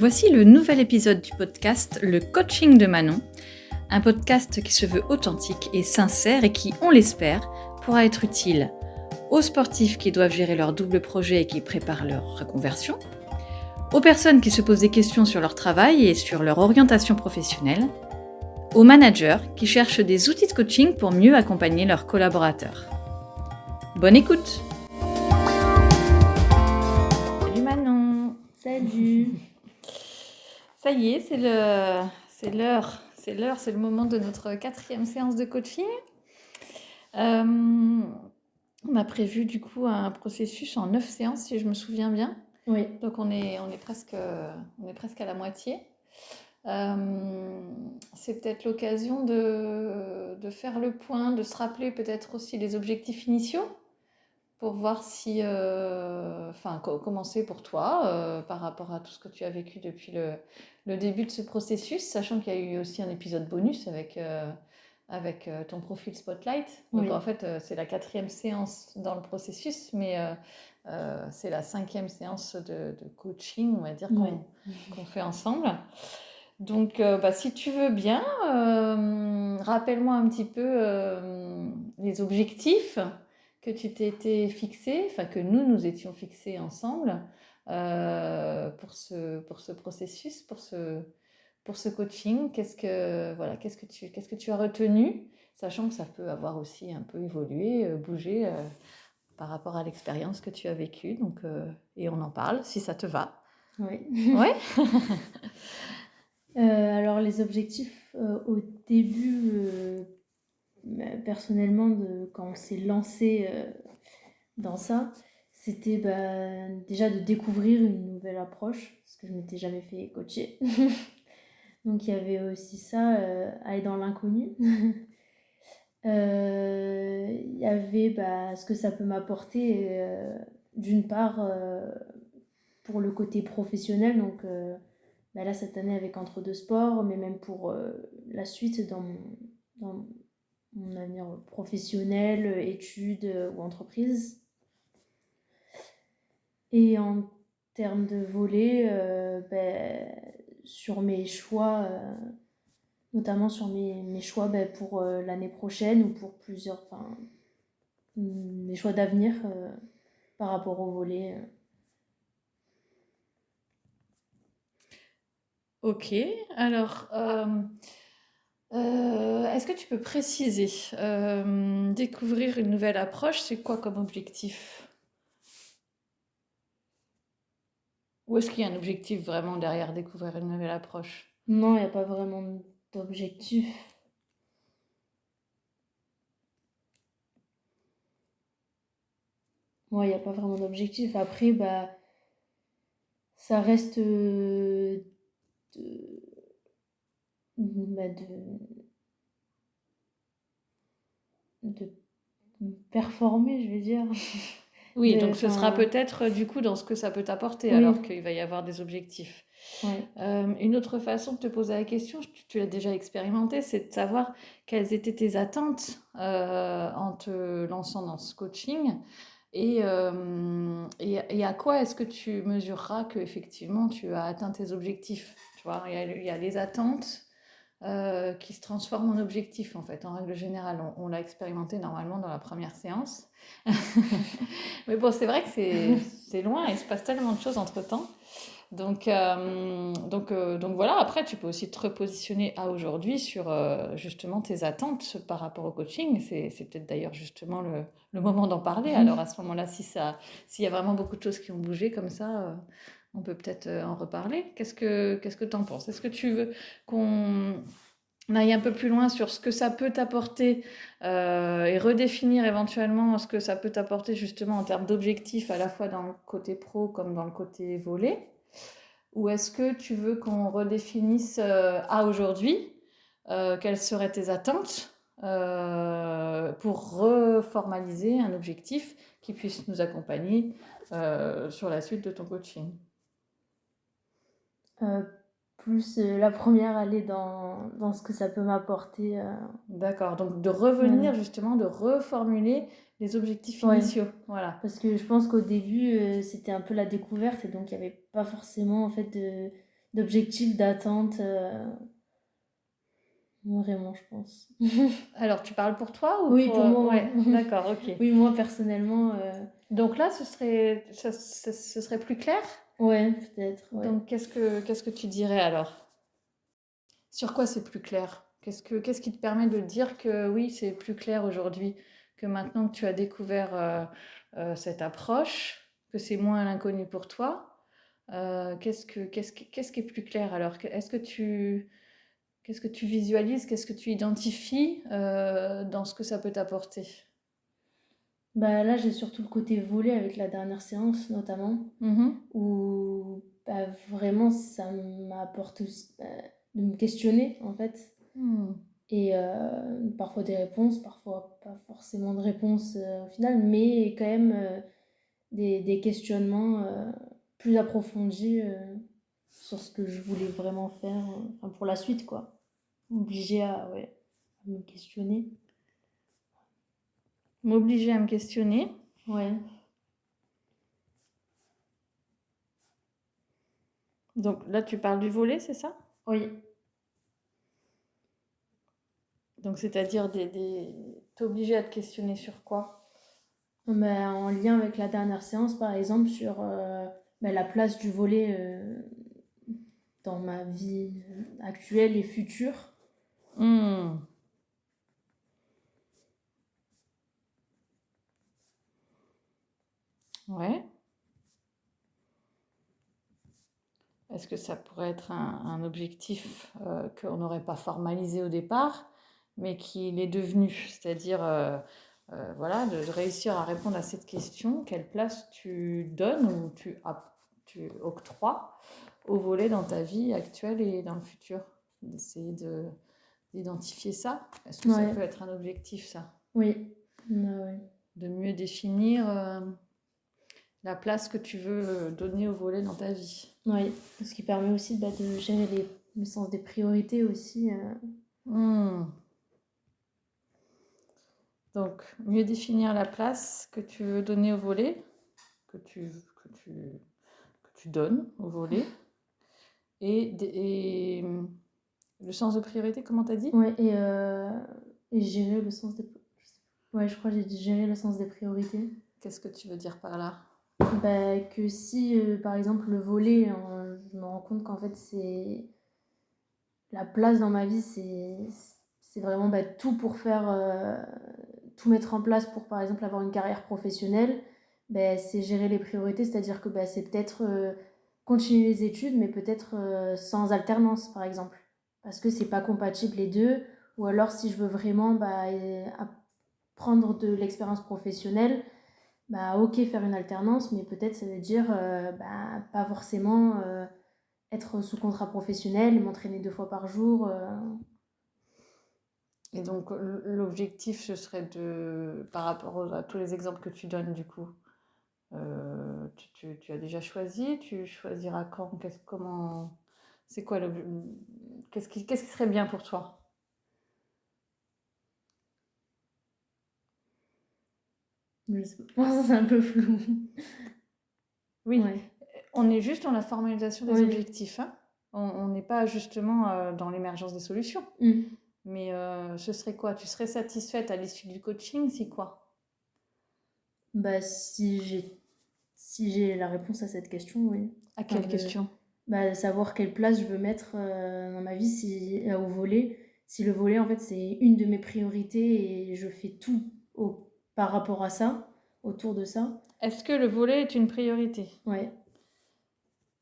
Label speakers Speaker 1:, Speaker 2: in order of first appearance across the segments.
Speaker 1: Voici le nouvel épisode du podcast Le Coaching de Manon, un podcast qui se veut authentique et sincère et qui, on l'espère, pourra être utile aux sportifs qui doivent gérer leur double projet et qui préparent leur reconversion, aux personnes qui se posent des questions sur leur travail et sur leur orientation professionnelle, aux managers qui cherchent des outils de coaching pour mieux accompagner leurs collaborateurs. Bonne écoute! Salut Manon!
Speaker 2: Salut.
Speaker 1: Ça y est, c'est l'heure, c'est le moment de notre 4e séance de coaching. On a prévu du coup un processus en 9 séances, si je me souviens bien.
Speaker 2: Oui.
Speaker 1: Donc on est presque à la moitié. C'est peut-être l'occasion de faire le point, de se rappeler peut-être aussi les objectifs initiaux pour voir si, commencer pour toi par rapport à tout ce que tu as vécu depuis le début de ce processus, sachant qu'il y a eu aussi un épisode bonus avec ton profil Spotlight. Donc
Speaker 2: Oui.
Speaker 1: en fait, c'est la 4e séance dans le processus, mais c'est la 5e séance de coaching, on va dire, qu'on fait ensemble. Donc, si tu veux bien, rappelle-moi un petit peu les objectifs que tu t'étais fixé, enfin que nous étions fixés ensemble pour ce processus, pour ce coaching. Qu'est-ce que tu as retenu, sachant que ça peut avoir aussi un peu évolué, bougé par rapport à l'expérience que tu as vécue. Donc, et on en parle, si ça te va.
Speaker 2: Oui.
Speaker 1: Ouais.
Speaker 2: Alors les objectifs au début, personnellement, quand on s'est lancé dans ça, c'était déjà de découvrir une nouvelle approche, parce que je m'étais jamais fait coacher. Donc il y avait aussi ça, aller dans l'inconnu. Il y avait ce que ça peut m'apporter, d'une part pour le côté professionnel, donc là cette année avec Entre deux sports, mais même pour la suite dans mon avenir professionnel, études ou entreprise. Et en termes de volet, sur mes choix, notamment sur mes choix pour l'année prochaine ou pour mes choix d'avenir par rapport au volet.
Speaker 1: Ok, alors, est-ce que tu peux préciser, découvrir une nouvelle approche, c'est quoi comme objectif? Ou est-ce qu'il y a un objectif vraiment derrière découvrir une nouvelle approche?
Speaker 2: Non, il n'y a pas vraiment d'objectif. Moi, il n'y a pas vraiment d'objectif. Après, ça reste de performer, je vais dire.
Speaker 1: Oui, donc ce sera peut-être du coup dans ce que ça peut t'apporter,
Speaker 2: Oui.
Speaker 1: alors qu'il va y avoir des objectifs.
Speaker 2: Ouais.
Speaker 1: Une autre façon de te poser la question, tu l'as déjà expérimenté, c'est de savoir quelles étaient tes attentes en te lançant dans ce coaching et à quoi est-ce que tu mesureras que effectivement tu as atteint tes objectifs. Tu vois, il y a les attentes qui se transforment en objectifs en fait, en règle générale. On l'a expérimenté normalement dans la première séance. Mais bon, c'est vrai que c'est loin, il se passe tellement de choses entre-temps. Donc voilà, après, tu peux aussi te repositionner à aujourd'hui sur justement tes attentes par rapport au coaching. C'est peut-être d'ailleurs justement le moment d'en parler. Alors à ce moment-là, s'il y a vraiment beaucoup de choses qui ont bougé comme ça, on peut peut-être en reparler. Qu'est-ce que tu en penses? Est-ce que tu veux qu'on aille un peu plus loin sur ce que ça peut t'apporter et redéfinir éventuellement ce que ça peut t'apporter justement en termes d'objectifs à la fois dans le côté pro comme dans le côté volet? Ou est-ce que tu veux qu'on redéfinisse à aujourd'hui quelles seraient tes attentes pour reformaliser un objectif qui puisse nous accompagner sur la suite de ton coaching?
Speaker 2: Plus la première, aller dans ce que ça peut m'apporter.
Speaker 1: D'accord, donc de revenir justement, de reformuler les objectifs initiaux. Voilà.
Speaker 2: Parce que je pense qu'au début, c'était un peu la découverte et donc il n'y avait pas forcément en fait d'objectifs, d'attentes, vraiment, je pense.
Speaker 1: Alors, tu parles pour toi ou
Speaker 2: Oui,
Speaker 1: pour...
Speaker 2: pour moi,
Speaker 1: Ouais, d'accord, ok.
Speaker 2: oui, moi, personnellement,
Speaker 1: Donc là, ce serait plus clair?
Speaker 2: ouais, peut-être, ouais.
Speaker 1: Donc, qu'est-ce que tu dirais alors? Sur quoi c'est plus clair? Qu'est-ce qui te permet de dire que oui, c'est plus clair aujourd'hui, que maintenant que tu as découvert cette approche, que c'est moins l'inconnu pour toi, qu'est-ce qui est plus clair alors? Qu'est-ce que tu visualises, qu'est-ce que tu identifies dans ce que ça peut t'apporter?
Speaker 2: Bah, là, j'ai surtout le côté volet avec la dernière séance, notamment,
Speaker 1: Mhm.
Speaker 2: où bah, vraiment, ça m'apporte aussi de me questionner, en fait.
Speaker 1: Hmm.
Speaker 2: Et parfois des réponses, parfois pas forcément de réponses au final, mais quand même des questionnements plus approfondis sur ce que je voulais vraiment faire enfin, pour la suite, quoi. Obligée à, ouais, à me questionner.
Speaker 1: M'obliger à me questionner.
Speaker 2: Ouais,
Speaker 1: Donc là, tu parles du volet, c'est ça?
Speaker 2: oui.
Speaker 1: Donc c'est-à-dire t'obliger à te questionner sur quoi?
Speaker 2: Bah, en lien avec la dernière séance, par exemple, sur bah, la place du volet dans ma vie actuelle et future.
Speaker 1: Hmm. Ouais. Est-ce que ça pourrait être un objectif qu'on n'aurait pas formalisé au départ, mais qu'il est devenu? C'est-à-dire, voilà, de réussir à répondre à cette question, quelle place tu donnes ou tu octroies au volet dans ta vie actuelle et dans le futur? D'essayer d'identifier ça. Est-ce que ça
Speaker 2: Ouais,
Speaker 1: peut être un objectif, ça?
Speaker 2: oui. Ouais.
Speaker 1: De mieux définir la place que tu veux donner au volet dans ta vie.
Speaker 2: Oui, ce qui permet aussi bah, de gérer le sens des priorités aussi.
Speaker 1: Hmm. Donc, mieux définir la place que tu veux donner au volet, que tu, que tu, que tu donnes au volet, et le sens de priorité, comment t'as dit?
Speaker 2: Ouais, et gérer le sens des... Ouais, je crois que j'ai dit gérer le sens des priorités.
Speaker 1: Qu'est-ce que tu veux dire par là?
Speaker 2: Bah, que si, par exemple, le volet, je me rends compte qu'en fait, c'est... La place dans ma vie, c'est vraiment bah, tout pour faire... tout mettre en place pour, par exemple, avoir une carrière professionnelle. Bah, c'est gérer les priorités, c'est-à-dire que bah, c'est peut-être continuer les études, mais peut-être sans alternance, par exemple. Parce que c'est pas compatible les deux. Ou alors, si je veux vraiment bah, prendre de l'expérience professionnelle, bah ok, faire une alternance, mais peut-être ça veut dire bah, pas forcément être sous contrat professionnel, m'entraîner 2 fois par jour.
Speaker 1: Et donc, l'objectif, ce serait par rapport à tous les exemples que tu donnes, du coup, tu as déjà choisi, tu choisiras quand, comment, c'est quoi qu'est-ce qui serait bien pour toi?
Speaker 2: Je sais pas, c'est un peu flou.
Speaker 1: Oui,
Speaker 2: Ouais.
Speaker 1: on est juste dans la formalisation des
Speaker 2: Oui.
Speaker 1: objectifs, hein. On n'est pas justement dans l'émergence des solutions.
Speaker 2: Mm.
Speaker 1: Mais ce serait quoi? Tu serais satisfaite à l'issue du coaching, c'est quoi?
Speaker 2: Bah si j'ai la réponse à cette question, oui.
Speaker 1: À
Speaker 2: Enfin,
Speaker 1: quelle question?
Speaker 2: bah, savoir quelle place je veux mettre dans ma vie si, au volet. Si le volet, en fait, c'est une de mes priorités et je fais tout par rapport à ça, autour de ça.
Speaker 1: Est-ce que le volet est une priorité?
Speaker 2: Ouais.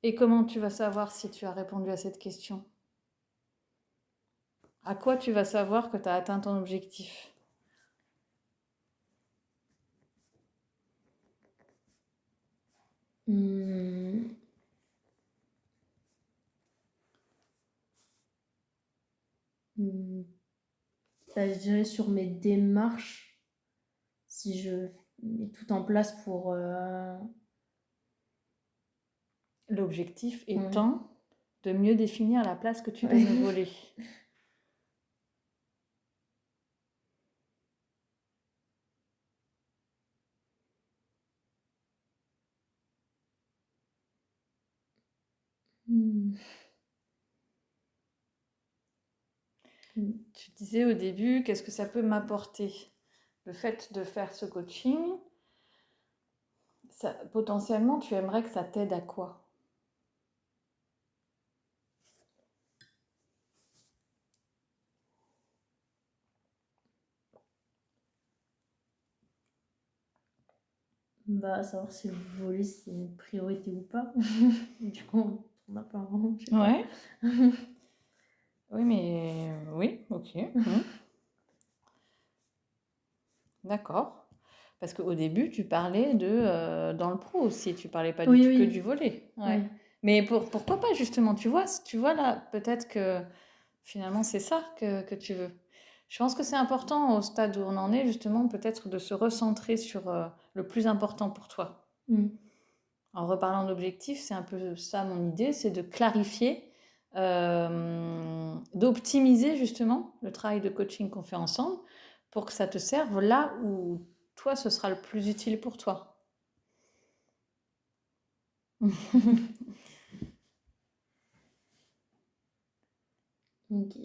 Speaker 1: Et comment tu vas savoir si tu as répondu à cette question? À quoi tu vas savoir que tu as atteint ton objectif?
Speaker 2: Hmm. Hmm. Bah, je dirais sur mes démarches, si je mets tout en place pour...
Speaker 1: L'objectif
Speaker 2: ouais.
Speaker 1: étant de mieux définir la place que tu donnes au
Speaker 2: Ouais.
Speaker 1: volet.
Speaker 2: Hmm. Mm.
Speaker 1: Tu disais au début, qu'est-ce que ça peut m'apporter? Le fait de faire ce coaching, potentiellement, tu aimerais que ça t'aide à quoi?
Speaker 2: Bah, savoir si le volet c'est une priorité ou pas. Du coup, on n'a pas vraiment, je sais pas.
Speaker 1: Ouais. Oui, mais oui, ok. D'accord. Parce qu'au début, tu parlais dans le pro aussi, tu parlais pas du
Speaker 2: Oui,
Speaker 1: tout que
Speaker 2: oui.
Speaker 1: du volley. Ouais.
Speaker 2: Ouais.
Speaker 1: Mais pourquoi pas justement, tu vois là, peut-être que finalement c'est ça que tu veux. Je pense que c'est important au stade où on en est justement peut-être de se recentrer sur le plus important pour toi.
Speaker 2: Mm.
Speaker 1: En reparlant d'objectifs, c'est un peu ça mon idée, c'est de clarifier, d'optimiser justement le travail de coaching qu'on fait ensemble pour que ça te serve là où toi, ce sera le plus utile pour toi.
Speaker 2: Ok.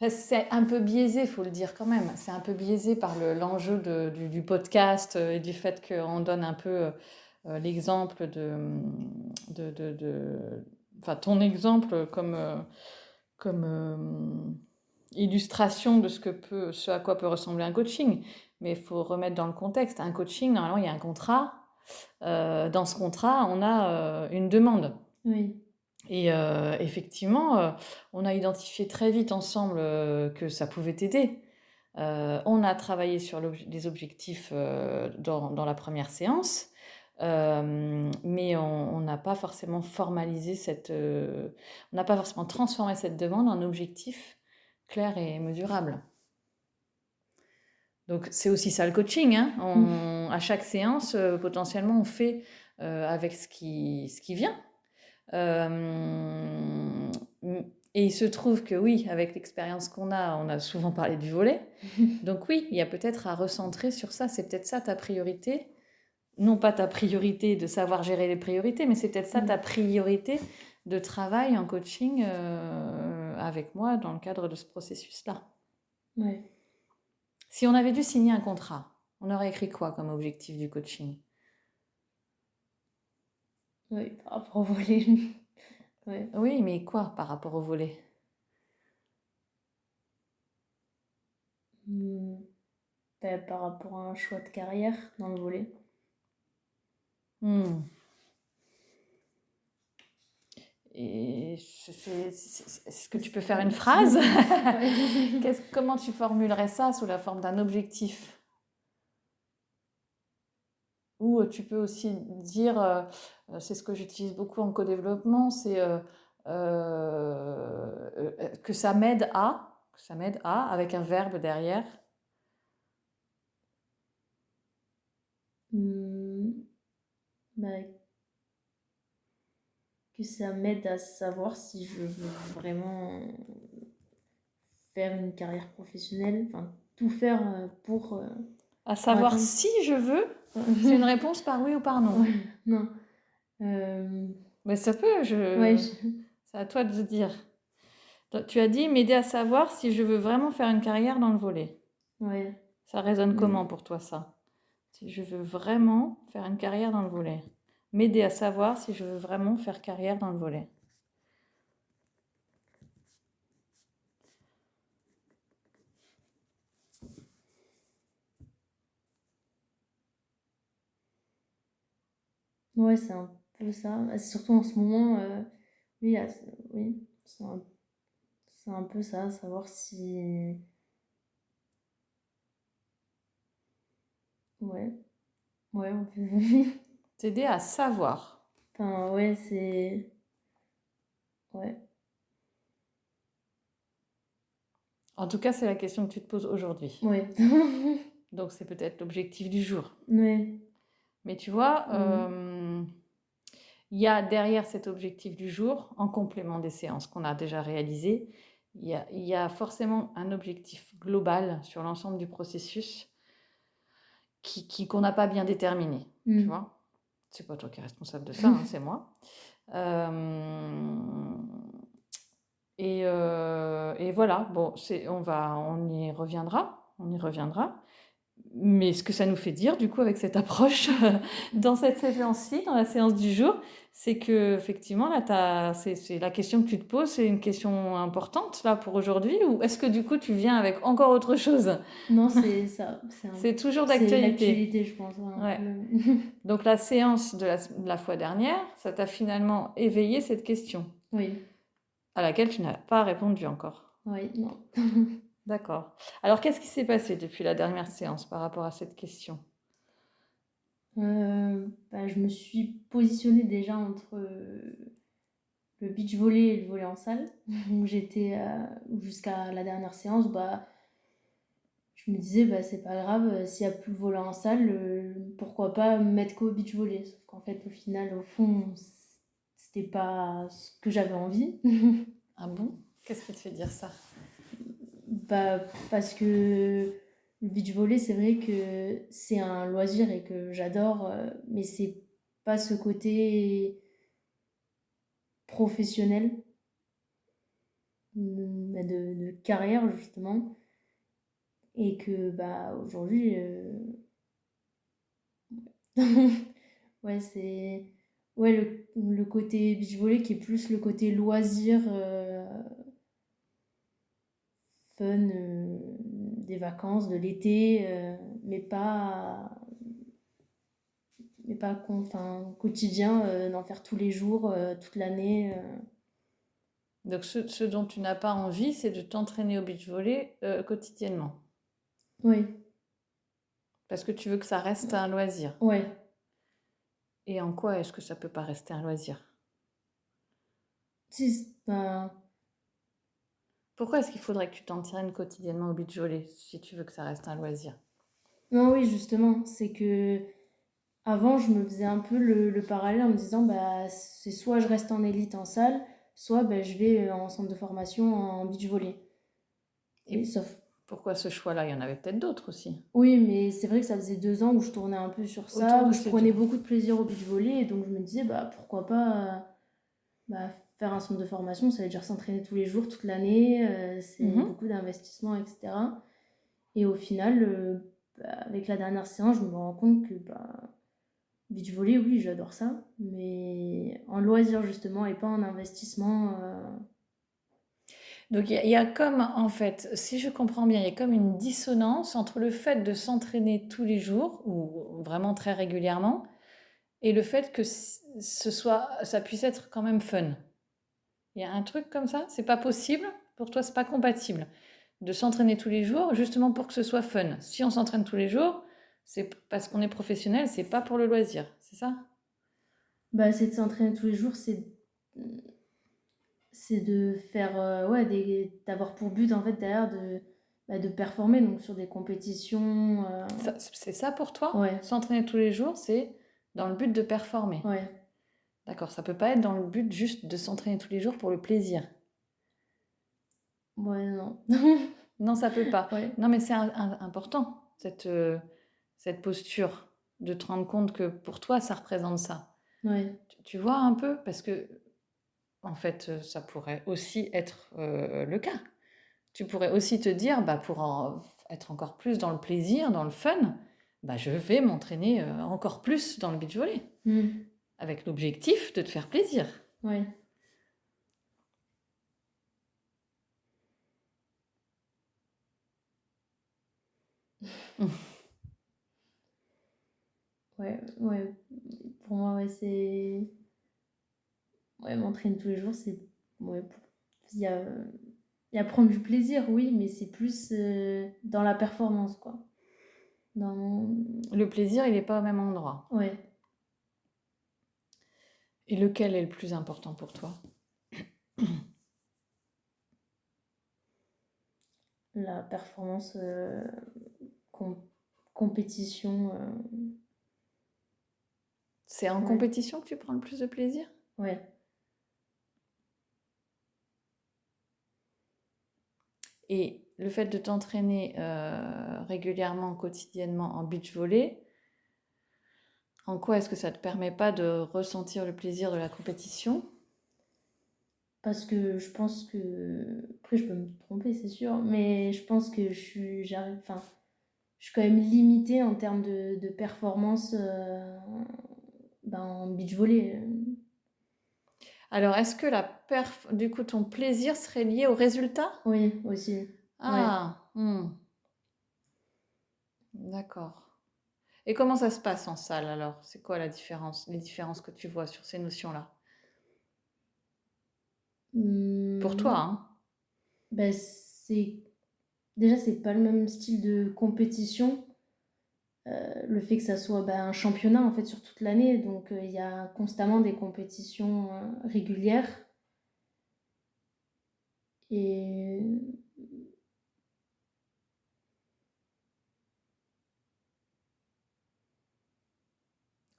Speaker 1: C'est un peu biaisé, il faut le dire quand même. C'est un peu biaisé par l'enjeu du podcast et du fait qu'on donne un peu l'exemple enfin, ton exemple comme illustration de ce à quoi peut ressembler un coaching. Mais il faut remettre dans le contexte. Un coaching, normalement, il y a un contrat. Dans ce contrat, on a une demande.
Speaker 2: Oui.
Speaker 1: Et effectivement, on a identifié très vite ensemble que ça pouvait t'aider. On a travaillé sur les objectifs dans la première séance, mais on n'a pas forcément formalisé on n'a pas forcément transformé cette demande en objectif clair et mesurable. Donc c'est aussi ça le coaching, hein. À chaque séance, potentiellement, on fait avec ce qui vient. Et il se trouve que oui, avec l'expérience qu'on a, on a souvent parlé du volet. Donc oui, il y a peut-être à recentrer sur ça. C'est peut-être ça ta priorité. Non pas ta priorité de savoir gérer les priorités, mais c'est peut-être ça ta priorité de travail en coaching avec moi dans le cadre de ce processus-là.
Speaker 2: Ouais.
Speaker 1: Si on avait dû signer un contrat, on aurait écrit quoi comme objectif du coaching?
Speaker 2: Oui, par rapport au volet. Ouais.
Speaker 1: Oui, mais quoi par rapport au volet?
Speaker 2: Bah, par rapport à un choix de carrière dans le volet.
Speaker 1: Et est-ce que tu peux faire une phrase? Comment tu formulerais ça sous la forme d'un objectif? Ou tu peux aussi dire, c'est ce que j'utilise beaucoup en co-développement, c'est que ça m'aide avec un verbe derrière.
Speaker 2: Bah, que ça m'aide à savoir si je veux vraiment faire une carrière professionnelle, enfin tout faire pour
Speaker 1: À savoir
Speaker 2: atteindre.
Speaker 1: si je veux, c'est une réponse par oui ou par non.
Speaker 2: Ouais, non.
Speaker 1: Mais ça peut,
Speaker 2: Ouais,
Speaker 1: c'est à toi de dire. Tu as dit m'aider à savoir si je veux vraiment faire une carrière dans le volley.
Speaker 2: ouais.
Speaker 1: Ça résonne comment pour toi ça? Si je veux vraiment faire une carrière dans le volley. M'aider à savoir si je veux vraiment faire carrière dans le volley.
Speaker 2: Ouais, c'est un peu ça. Surtout en ce moment, oui, oui, c'est un peu ça, savoir si. Ouais, ouais, on peut.
Speaker 1: T'aider à savoir.
Speaker 2: Enfin, ouais, c'est. Ouais.
Speaker 1: En tout cas, c'est la question que tu te poses aujourd'hui.
Speaker 2: Ouais.
Speaker 1: Donc, c'est peut-être l'objectif du jour.
Speaker 2: Ouais.
Speaker 1: Mais tu vois, il y a derrière cet objectif du jour, en complément des séances qu'on a déjà réalisées, il y a forcément un objectif global sur l'ensemble du processus qu'on n'a pas bien déterminé. Tu vois, c'est pas toi qui es responsable de ça, hein, c'est moi. Et voilà, bon, on y reviendra, on y reviendra. Mais ce que ça nous fait dire, du coup, avec cette approche, dans cette séance-ci, dans la séance du jour, c'est que effectivement, là, c'est la question que tu te poses, c'est une question importante là pour aujourd'hui, ou est-ce que du coup, tu viens avec encore autre chose?
Speaker 2: Non, c'est ça.
Speaker 1: C'est toujours
Speaker 2: C'est
Speaker 1: d'actualité.
Speaker 2: l'actualité, je pense, ouais, un
Speaker 1: Ouais.
Speaker 2: peu.
Speaker 1: Donc la séance de la fois dernière, ça t'a finalement éveillé cette question,
Speaker 2: Oui,
Speaker 1: à laquelle tu n'as pas répondu encore.
Speaker 2: oui, non.
Speaker 1: D'accord. Alors, qu'est-ce qui s'est passé depuis la dernière séance par rapport à cette question?
Speaker 2: Je me suis positionnée déjà entre le beach volley et le volley en salle. Où j'étais jusqu'à la dernière séance, je me disais, c'est pas grave, s'il n'y a plus le volley en salle, pourquoi pas me mettre qu'au beach volley. Sauf qu'en fait, au final, au fond, c'était pas ce que j'avais envie.
Speaker 1: Ah bon? Qu'est-ce qui te fait dire ça?
Speaker 2: Parce que le beach volley, c'est vrai que c'est un loisir et que j'adore, mais c'est pas ce côté professionnel de carrière, justement. Et que aujourd'hui, ouais, c'est ouais, le côté beach volley qui est plus le côté loisir, fun, des vacances, de l'été, mais pas enfin, quotidien, d'en faire tous les jours, toute l'année.
Speaker 1: Donc, ce dont tu n'as pas envie, c'est de t'entraîner au beach volley quotidiennement.
Speaker 2: Oui,
Speaker 1: Parce que tu veux que ça reste un loisir.
Speaker 2: ouais.
Speaker 1: Et en quoi est-ce que ça peut pas rester un loisir?
Speaker 2: Si, ben,
Speaker 1: Pourquoi est-ce qu'il faudrait que tu t'entraînes quotidiennement au beach volley si tu veux que ça reste un loisir?
Speaker 2: non, oui, justement, c'est que avant, je me faisais un peu le parallèle en me disant, c'est soit je reste en élite en salle, soit je vais en centre de formation en beach volley. Et
Speaker 1: Et
Speaker 2: sauf,
Speaker 1: pourquoi ce choix-là? Il y en avait peut-être d'autres aussi.
Speaker 2: oui, mais c'est vrai que ça faisait 2 ans où je tournais un peu sur
Speaker 1: Autour
Speaker 2: ça, où
Speaker 1: de
Speaker 2: je
Speaker 1: ces deux.
Speaker 2: prenais beaucoup de plaisir au beach volley, et donc je me disais, pourquoi pas faire un centre de formation, ça veut dire s'entraîner tous les jours, toute l'année, c'est
Speaker 1: Mhm.
Speaker 2: beaucoup d'investissement, etc. Et au final, avec la dernière séance, je me rends compte que beach volley, oui, j'adore ça, mais en loisir justement et pas en investissement.
Speaker 1: Donc il y a comme, en fait, si je comprends bien, il y a comme une dissonance entre le fait de s'entraîner tous les jours, ou vraiment très régulièrement, et le fait que ça puisse être quand même fun. Il y a un truc comme ça? C'est pas possible? Pour toi, c'est pas compatible de s'entraîner tous les jours, justement pour que ce soit fun. Si on s'entraîne tous les jours, c'est parce qu'on est professionnel, c'est pas pour le loisir, c'est ça?
Speaker 2: C'est de s'entraîner tous les jours, c'est de faire, ouais, d'avoir pour but en fait derrière de performer donc sur des compétitions.
Speaker 1: C'est ça pour toi?
Speaker 2: Ouais,
Speaker 1: S'entraîner tous les jours, c'est dans le but de performer.
Speaker 2: ouais,
Speaker 1: D'accord, ça peut pas être dans le but juste de s'entraîner tous les jours pour le plaisir.
Speaker 2: ouais, non.
Speaker 1: Non, ça peut pas.
Speaker 2: Ouais,
Speaker 1: Non, mais c'est important, cette posture, de te rendre compte que pour toi, ça représente ça.
Speaker 2: ouais,
Speaker 1: Tu vois un peu? Parce que, en fait, ça pourrait aussi être le cas. Tu pourrais aussi te dire, être encore plus dans le plaisir, dans le fun, je vais m'entraîner encore plus dans le beach volley,
Speaker 2: hmm,
Speaker 1: avec l'objectif de te faire plaisir.
Speaker 2: ouais. Ouais, ouais. Pour moi, ouais, c'est. Ouais, m'entraîner tous les jours, c'est. Ouais, il y a prendre du plaisir, oui, mais c'est plus dans la performance, quoi. Dans.
Speaker 1: Le plaisir, il n'est pas au même endroit.
Speaker 2: Ouais,
Speaker 1: Et lequel est le plus important pour toi?
Speaker 2: la performance, com- compétition,
Speaker 1: C'est en
Speaker 2: ouais,
Speaker 1: compétition que tu prends le plus de plaisir?
Speaker 2: ouais.
Speaker 1: Et le fait de t'entraîner régulièrement, quotidiennement en beach volley, en quoi est-ce que ça ne te permet pas de ressentir le plaisir de la compétition?
Speaker 2: Parce que je pense que... Après, je peux me tromper, c'est sûr, mais je pense que j'arrive... Enfin, je suis quand même limitée en termes de performance en beach volley.
Speaker 1: Alors, est-ce que du coup, ton plaisir serait lié au résultat?
Speaker 2: Oui, aussi. Ouais.
Speaker 1: Ah, d'accord. Et comment ça se passe en salle alors? C'est quoi la différence, les différences que tu vois sur ces notions-là? Pour toi,
Speaker 2: Hum,
Speaker 1: hein?
Speaker 2: ben, déjà, c'est pas le même style de compétition. Le fait que ça soit un championnat en fait sur toute l'année, donc il y a constamment des compétitions régulières. Et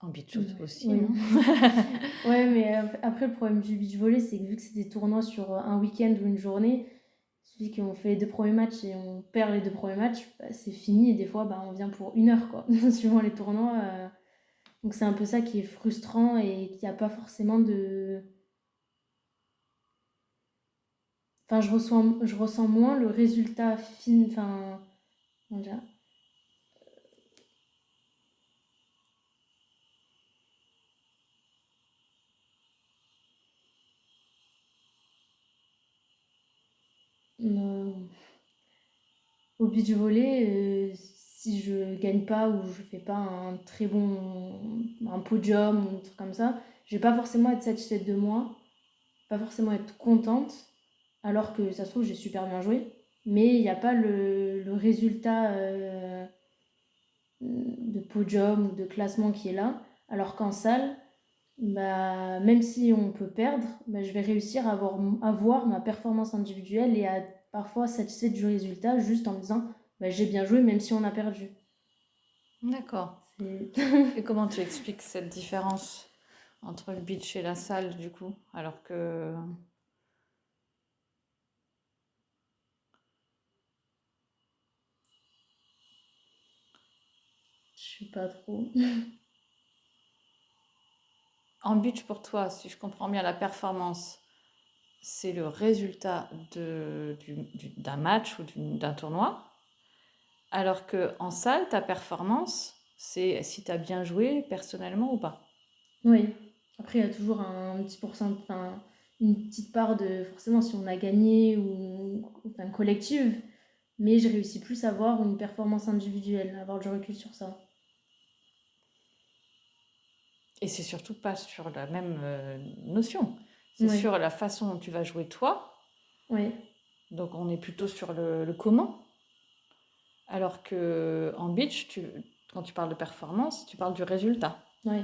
Speaker 1: En beach
Speaker 2: ouais,
Speaker 1: aussi,
Speaker 2: oui.
Speaker 1: non?
Speaker 2: Ouais, mais après, le problème du beach volley, c'est que vu que c'est des tournois sur un week-end ou une journée, il suffit qu'on fait les 2 premiers matchs et on perd les 2 premiers matchs, bah, c'est fini. Et des fois, on vient pour 1 heure, quoi, suivant les tournois. Donc c'est un peu ça qui est frustrant et qu'il n'y a pas forcément de... Enfin, je ressens moins le résultat fin... Enfin, comment dire. Euh, Au beach volley, si je gagne pas ou je fais pas un très bon un podium ou un truc comme ça, je vais pas forcément être satisfaite de moi, pas forcément être contente, alors que ça se trouve j'ai super bien joué, mais il n'y a pas le résultat de podium ou de classement qui est là, alors qu'en salle, même si on peut perdre, je vais réussir à voir ma performance individuelle et à parfois satisfaite du résultat juste en me disant j'ai bien joué même si on a perdu.
Speaker 1: D'accord.
Speaker 2: C'est...
Speaker 1: Et comment tu expliques cette différence entre le beach et la salle, du coup? Alors que...
Speaker 2: Je sais pas trop.
Speaker 1: En beach, pour toi, si je comprends bien la performance, c'est le résultat d'un match ou d'un tournoi. Alors que en salle, ta performance, c'est si tu as bien joué personnellement ou pas.
Speaker 2: Oui. Après, il y a toujours un petit pourcentage, enfin, une petite part de forcément si on a gagné ou enfin, collective, mais je réussis plus à avoir une performance individuelle, à avoir du recul sur ça.
Speaker 1: Et c'est surtout pas sur la même notion. C'est
Speaker 2: Oui,
Speaker 1: sur la façon dont tu vas jouer toi.
Speaker 2: oui,
Speaker 1: Donc on est plutôt sur le comment. Alors que en beach, quand tu parles de performance, tu parles du résultat.
Speaker 2: oui,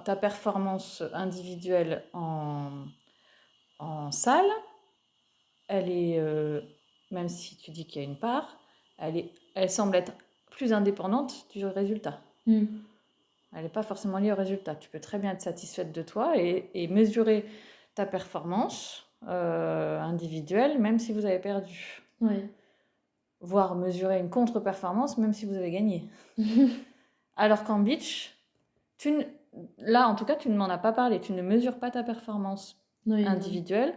Speaker 1: Ta performance individuelle en salle, elle est, même si tu dis qu'il y a une part, elle semble être plus indépendante du résultat.
Speaker 2: mm,
Speaker 1: Elle n'est pas forcément liée au résultat. Tu peux très bien être satisfaite de toi et mesurer ta performance individuelle, même si vous avez perdu.
Speaker 2: oui.
Speaker 1: Voire mesurer une contre-performance, même si vous avez gagné. Alors qu'en beach, là, en tout cas, tu ne m'en as pas parlé. Tu ne mesures pas ta performance
Speaker 2: Oui, non.
Speaker 1: individuelle.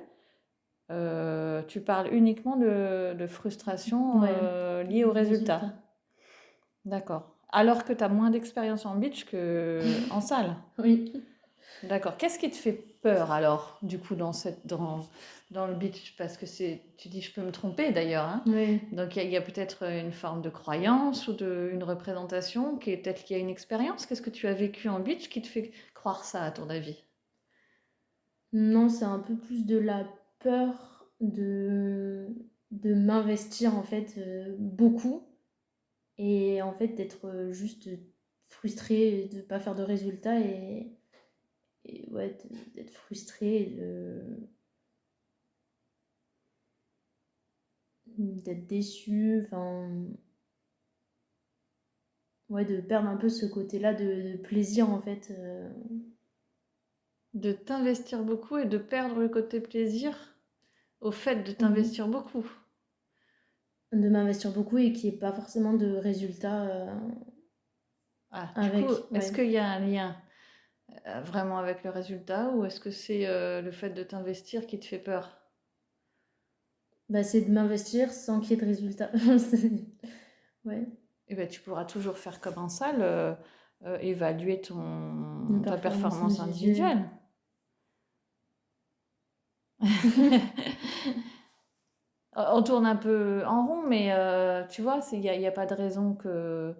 Speaker 1: Tu parles uniquement de frustration
Speaker 2: Ouais,
Speaker 1: liée au
Speaker 2: du
Speaker 1: résultat.
Speaker 2: résultat.
Speaker 1: D'accord. Alors que tu as moins d'expérience en beach qu'en salle.
Speaker 2: Oui.
Speaker 1: D'accord. Qu'est-ce qui te fait peur alors, du coup, dans le beach? Parce que tu dis, je peux me tromper d'ailleurs, hein.
Speaker 2: Oui.
Speaker 1: Donc il y a peut-être une forme de croyance ou une représentation qui est peut-être liée à une expérience. Qu'est-ce que tu as vécu en beach qui te fait croire ça, à ton avis?
Speaker 2: Non, c'est un peu plus de la peur de m'investir en fait beaucoup et en fait d'être juste frustrée de ne pas faire de résultats et ouais, d'être frustrée et d'être déçue, enfin, ouais, de perdre un peu ce côté-là de plaisir en fait.
Speaker 1: De t'investir beaucoup et de perdre le côté plaisir au fait de
Speaker 2: Mhm.
Speaker 1: t'investir beaucoup.
Speaker 2: De m'investir beaucoup et qu'il n'y ait pas forcément de résultats
Speaker 1: Ah, du coup,
Speaker 2: avec,
Speaker 1: est-ce
Speaker 2: ouais.
Speaker 1: qu'il y a un lien? vraiment avec le résultat ou est-ce que c'est le fait de t'investir qui te fait peur?
Speaker 2: Bah, c'est de m'investir sans qu'il y ait de résultat. Ouais,
Speaker 1: Eh ben, tu pourras toujours faire comme en salle, évaluer
Speaker 2: une
Speaker 1: ta
Speaker 2: performance
Speaker 1: performance
Speaker 2: individuelle.
Speaker 1: individuelle. On tourne un peu en rond, mais tu vois, y a pas de raison que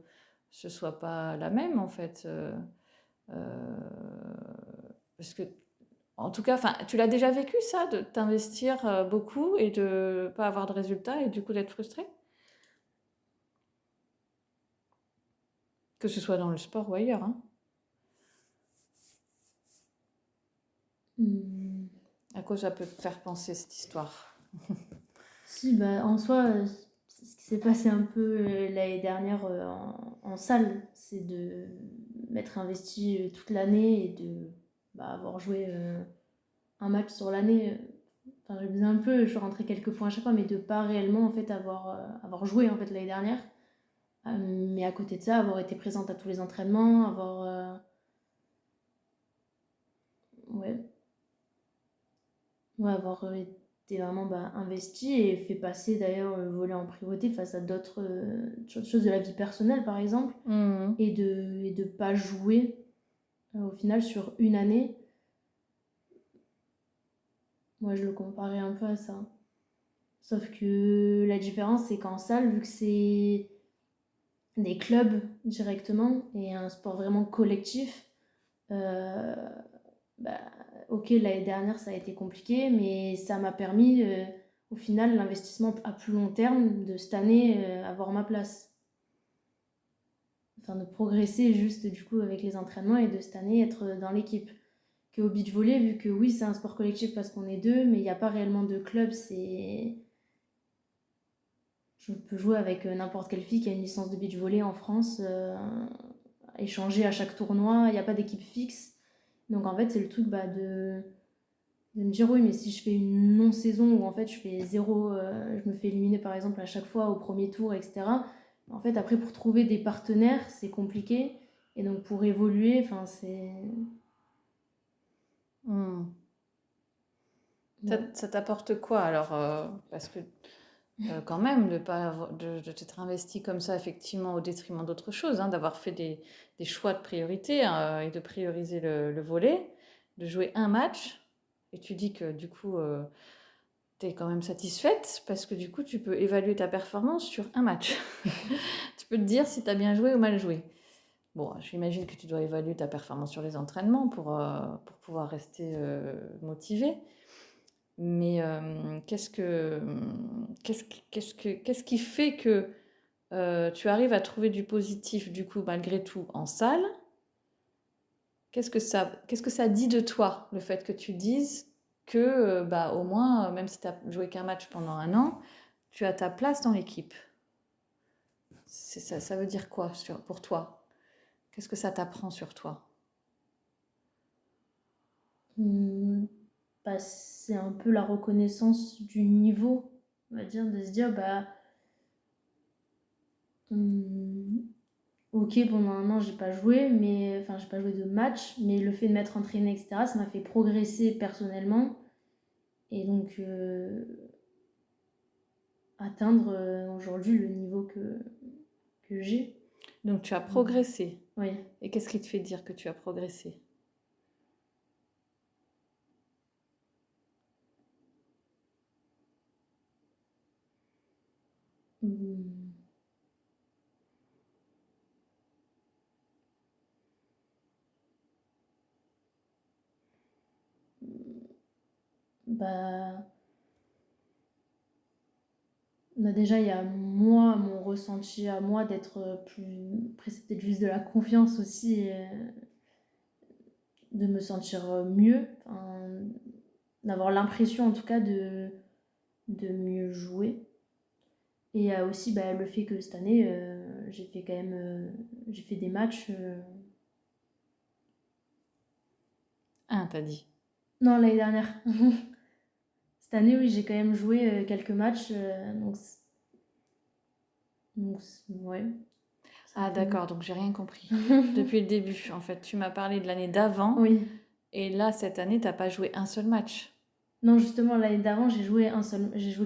Speaker 1: ce soit pas la même en fait. Euh, parce que, en tout cas, tu l'as déjà vécu ça, de t'investir beaucoup et de pas avoir de résultat et du coup d'être frustré? Que ce soit dans le sport ou ailleurs, hein.
Speaker 2: Hmm.
Speaker 1: À quoi ça peut te faire penser cette histoire?
Speaker 2: Si, bah, en soi, c'est ce qui s'est passé un peu l'année dernière en salle, c'est de m'être investi toute l'année et de avoir joué un match sur l'année. Enfin, je faisais un peu, je rentrais quelques points à chaque fois, mais de pas réellement en fait avoir joué en fait l'année dernière. Mais à côté de ça, avoir été présente à tous les entraînements, ouais, ouais, avoir été vraiment investie et fait passer d'ailleurs le volley en priorité face à d'autres choses de la vie personnelle par exemple,
Speaker 1: Mhm.
Speaker 2: et de pas jouer au final sur une année. Moi, je le comparais un peu à ça. Sauf que la différence, c'est qu'en salle, vu que c'est des clubs directement et un sport vraiment collectif, euh, bah, ok, l'année dernière, ça a été compliqué, mais ça m'a permis, au final, l'investissement à plus long terme, de cette année, avoir ma place. Enfin, de progresser juste du coup avec les entraînements et de cette année être dans l'équipe. Que au beach volley, vu que oui, c'est un sport collectif parce qu'on est deux, mais il n'y a pas réellement de club, c'est. Je peux jouer avec n'importe quelle fille qui a une licence de beach volley en France, échanger à chaque tournoi, il n'y a pas d'équipe fixe. Donc en fait, c'est le truc de me dire oui, mais si je fais une non-saison où en fait je fais zéro, je me fais éliminer par exemple à chaque fois au premier tour, etc. En fait, après pour trouver des partenaires, c'est compliqué. Et donc pour évoluer, enfin c'est.
Speaker 1: Mhm.
Speaker 2: Ouais.
Speaker 1: Ça t'apporte quoi alors parce que quand même, de t'être investi comme ça, effectivement, au détriment d'autres choses, hein, d'avoir fait des choix de priorité et de prioriser le volley, de jouer un match, et tu dis que du coup, tu es quand même satisfaite, parce que du coup, tu peux évaluer ta performance sur un match. Tu peux te dire si tu as bien joué ou mal joué. Bon, j'imagine que tu dois évaluer ta performance sur les entraînements pour pouvoir rester motivé. Mais qu'est-ce qui fait que tu arrives à trouver du positif, du coup, malgré tout, en salle? Qu'est-ce que ça dit de toi, le fait que tu dises que, bah, au moins, même si tu as joué qu'un match pendant un an, tu as ta place dans l'équipe? Ça veut dire quoi pour toi? Qu'est-ce que ça t'apprend sur toi?
Speaker 2: Hum, c'est un peu la reconnaissance du niveau, on va dire, de se dire hum, ok, pendant un an, j'ai pas joué, mais enfin, j'ai pas joué de match, mais le fait de m'être entraîné, etc., ça m'a fait progresser personnellement et donc atteindre aujourd'hui le niveau que j'ai.
Speaker 1: Donc, tu as
Speaker 2: Hum,
Speaker 1: progressé.
Speaker 2: Oui.
Speaker 1: Et qu'est-ce qui te fait dire que tu as progressé?
Speaker 2: Hum, Bah, déjà, il y a moi, mon ressenti à moi d'être plus. Après, c'est peut-être juste de la confiance aussi, de me sentir mieux, enfin, d'avoir l'impression en tout cas de mieux jouer. Et il y a aussi le fait que cette année, j'ai fait quand même j'ai fait des matchs.
Speaker 1: Un, t'as dit.
Speaker 2: Non, l'année dernière. Cette année, oui, j'ai quand même joué quelques matchs. Donc, ouais.
Speaker 1: Ah d'accord, donc j'ai rien compris. Depuis le début, en fait, tu m'as parlé de l'année d'avant,
Speaker 2: Oui.
Speaker 1: et là, cette année, t'as pas joué un seul match.
Speaker 2: Non, justement, l'année d'avant, j'ai joué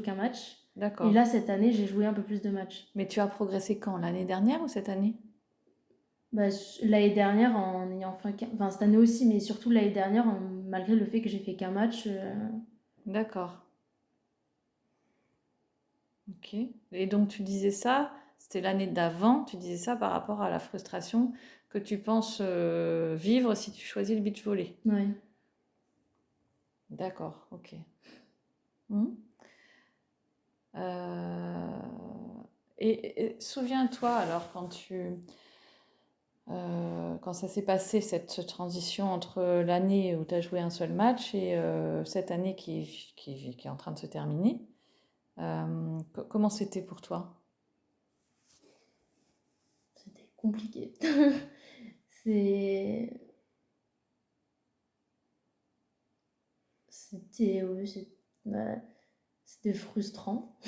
Speaker 2: qu'un match. Et
Speaker 1: D'accord.
Speaker 2: là, cette année, j'ai joué un peu plus de matchs.
Speaker 1: Mais tu as progressé quand? L'année dernière ou cette année?
Speaker 2: Bah, l'année dernière, en ayant enfin, cette année aussi, mais surtout l'année dernière, malgré le fait que j'ai fait qu'un match.
Speaker 1: D'accord. Ok. Et donc tu disais ça, c'était l'année d'avant, tu disais ça par rapport à la frustration que tu penses vivre si tu choisis le beach volley.
Speaker 2: Ouais.
Speaker 1: D'accord, ok. Hmm. Euh, et souviens-toi alors quand ça s'est passé cette transition entre l'année où tu as joué un seul match et cette année qui est en train de se terminer, comment c'était pour toi?
Speaker 2: C'était compliqué. C'est... C'était... ouais, bah, c'était frustrant.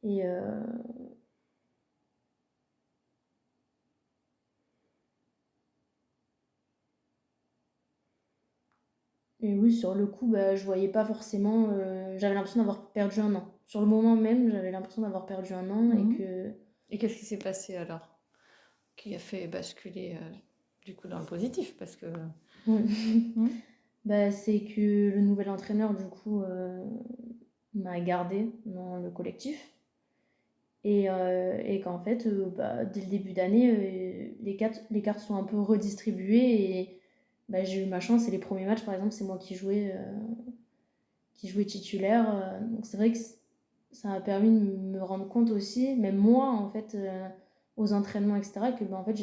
Speaker 2: Et, et oui, sur le coup, bah, je voyais pas forcément... j'avais l'impression d'avoir perdu un an. Sur le moment même, j'avais l'impression d'avoir perdu un an et
Speaker 1: Mhm.
Speaker 2: que...
Speaker 1: Et qu'est-ce qui s'est passé alors? Qui a fait basculer du coup dans le positif parce que
Speaker 2: Bah, c'est que le nouvel entraîneur, du coup, m'a gardé dans le collectif. Et qu'en fait, bah, dès le début d'année, les cartes sont un peu redistribuées. Et bah, j'ai eu ma chance. Et les premiers matchs, par exemple, c'est moi qui jouais titulaire. Donc c'est vrai que ça m'a permis de me rendre compte aussi, même moi, en fait, aux entraînements, etc., que bah, en fait,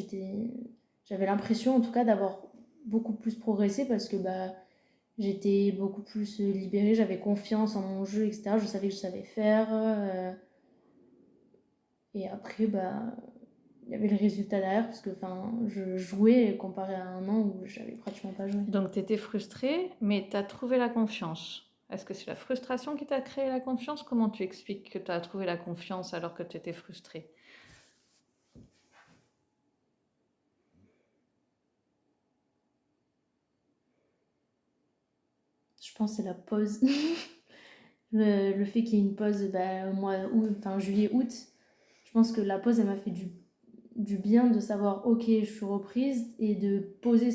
Speaker 2: j'avais l'impression, en tout cas, d'avoir beaucoup plus progressé parce que bah, j'étais beaucoup plus libérée, j'avais confiance en mon jeu, etc. Je savais que je savais faire. Et après, bah, il y avait le résultat derrière parce que je jouais comparé à un an où j'avais pratiquement pas joué.
Speaker 1: donc tu étais frustrée, mais tu as trouvé la confiance. Est-ce que c'est la frustration qui t'a créé la confiance? Comment tu expliques que tu as trouvé la confiance alors que tu étais frustrée?
Speaker 2: Je pense que c'est la pause. Le fait qu'il y ait une pause bah, au mois enfin, juillet, août, je pense que la pause, elle m'a fait du bien de savoir, ok, je suis reprise et de poser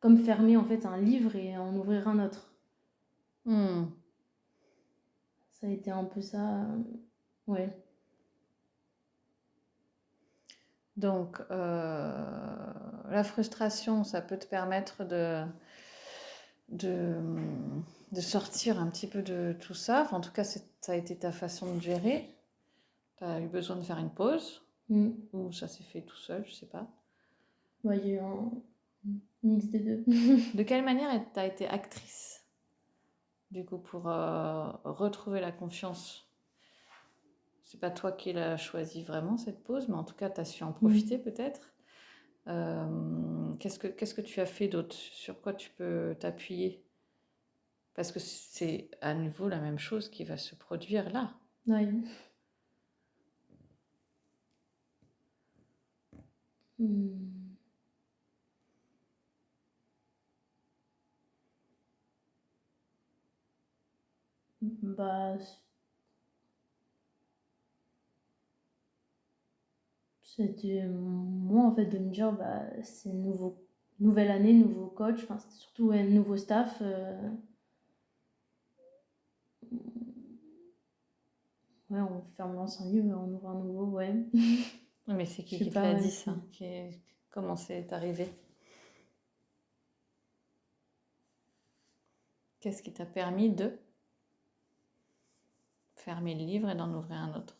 Speaker 2: comme fermer en fait un livre et en ouvrir un autre.
Speaker 1: Hmm.
Speaker 2: Ça a été un peu ça. Ouais.
Speaker 1: Donc la frustration, ça peut te permettre de, de sortir un petit peu de tout ça. Enfin, en tout cas, ça a été ta façon de gérer. Tu as eu besoin de faire une pause
Speaker 2: Mm.
Speaker 1: ou ça s'est fait tout seul, je sais pas.
Speaker 2: Ouais, il y a eu un mix des deux.
Speaker 1: De quelle manière tu as été actrice du coup pour retrouver la confiance? C'est pas toi qui l'as choisi vraiment cette pause, mais en tout cas tu as su en profiter peut-être. Qu'est-ce que tu as fait d'autre? Sur quoi tu peux t'appuyer? Parce que c'est à nouveau la même chose qui va se produire là.
Speaker 2: Ouais. Hmm. Bah, c'était moi en fait de me dire, bah, c'est nouvelle année, nouveau coach, enfin, c'était surtout un nouveau staff. Ouais, on ferme l'ancien livre et on ouvre un nouveau, ouais.
Speaker 1: Mais c'est
Speaker 2: Je
Speaker 1: qui
Speaker 2: sais
Speaker 1: te
Speaker 2: pas,
Speaker 1: l'a
Speaker 2: ouais,
Speaker 1: dit ça? Comment c'est arrivé? Qu'est-ce qui t'a permis de fermer le livre et d'en ouvrir un autre?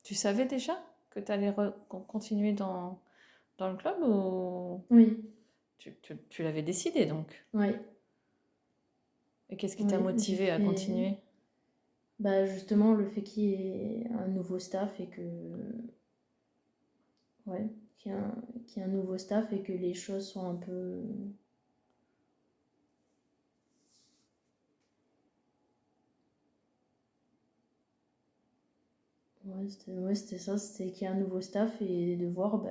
Speaker 1: Tu savais déjà que tu allais continuer dans le club ou
Speaker 2: Oui,
Speaker 1: tu l'avais décidé donc?
Speaker 2: ouais,
Speaker 1: Et qu'est-ce qui t'a
Speaker 2: ouais, j'ai
Speaker 1: motivé à
Speaker 2: fait.
Speaker 1: continuer?
Speaker 2: Bah, justement, le fait qu'il y ait un nouveau staff et que. Ouais, qu'il y ait un nouveau staff et que les choses soient un peu. C'était ça, c'était qu'il y a un nouveau staff et de voir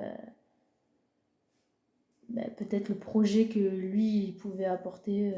Speaker 2: peut-être le projet que lui il pouvait apporter.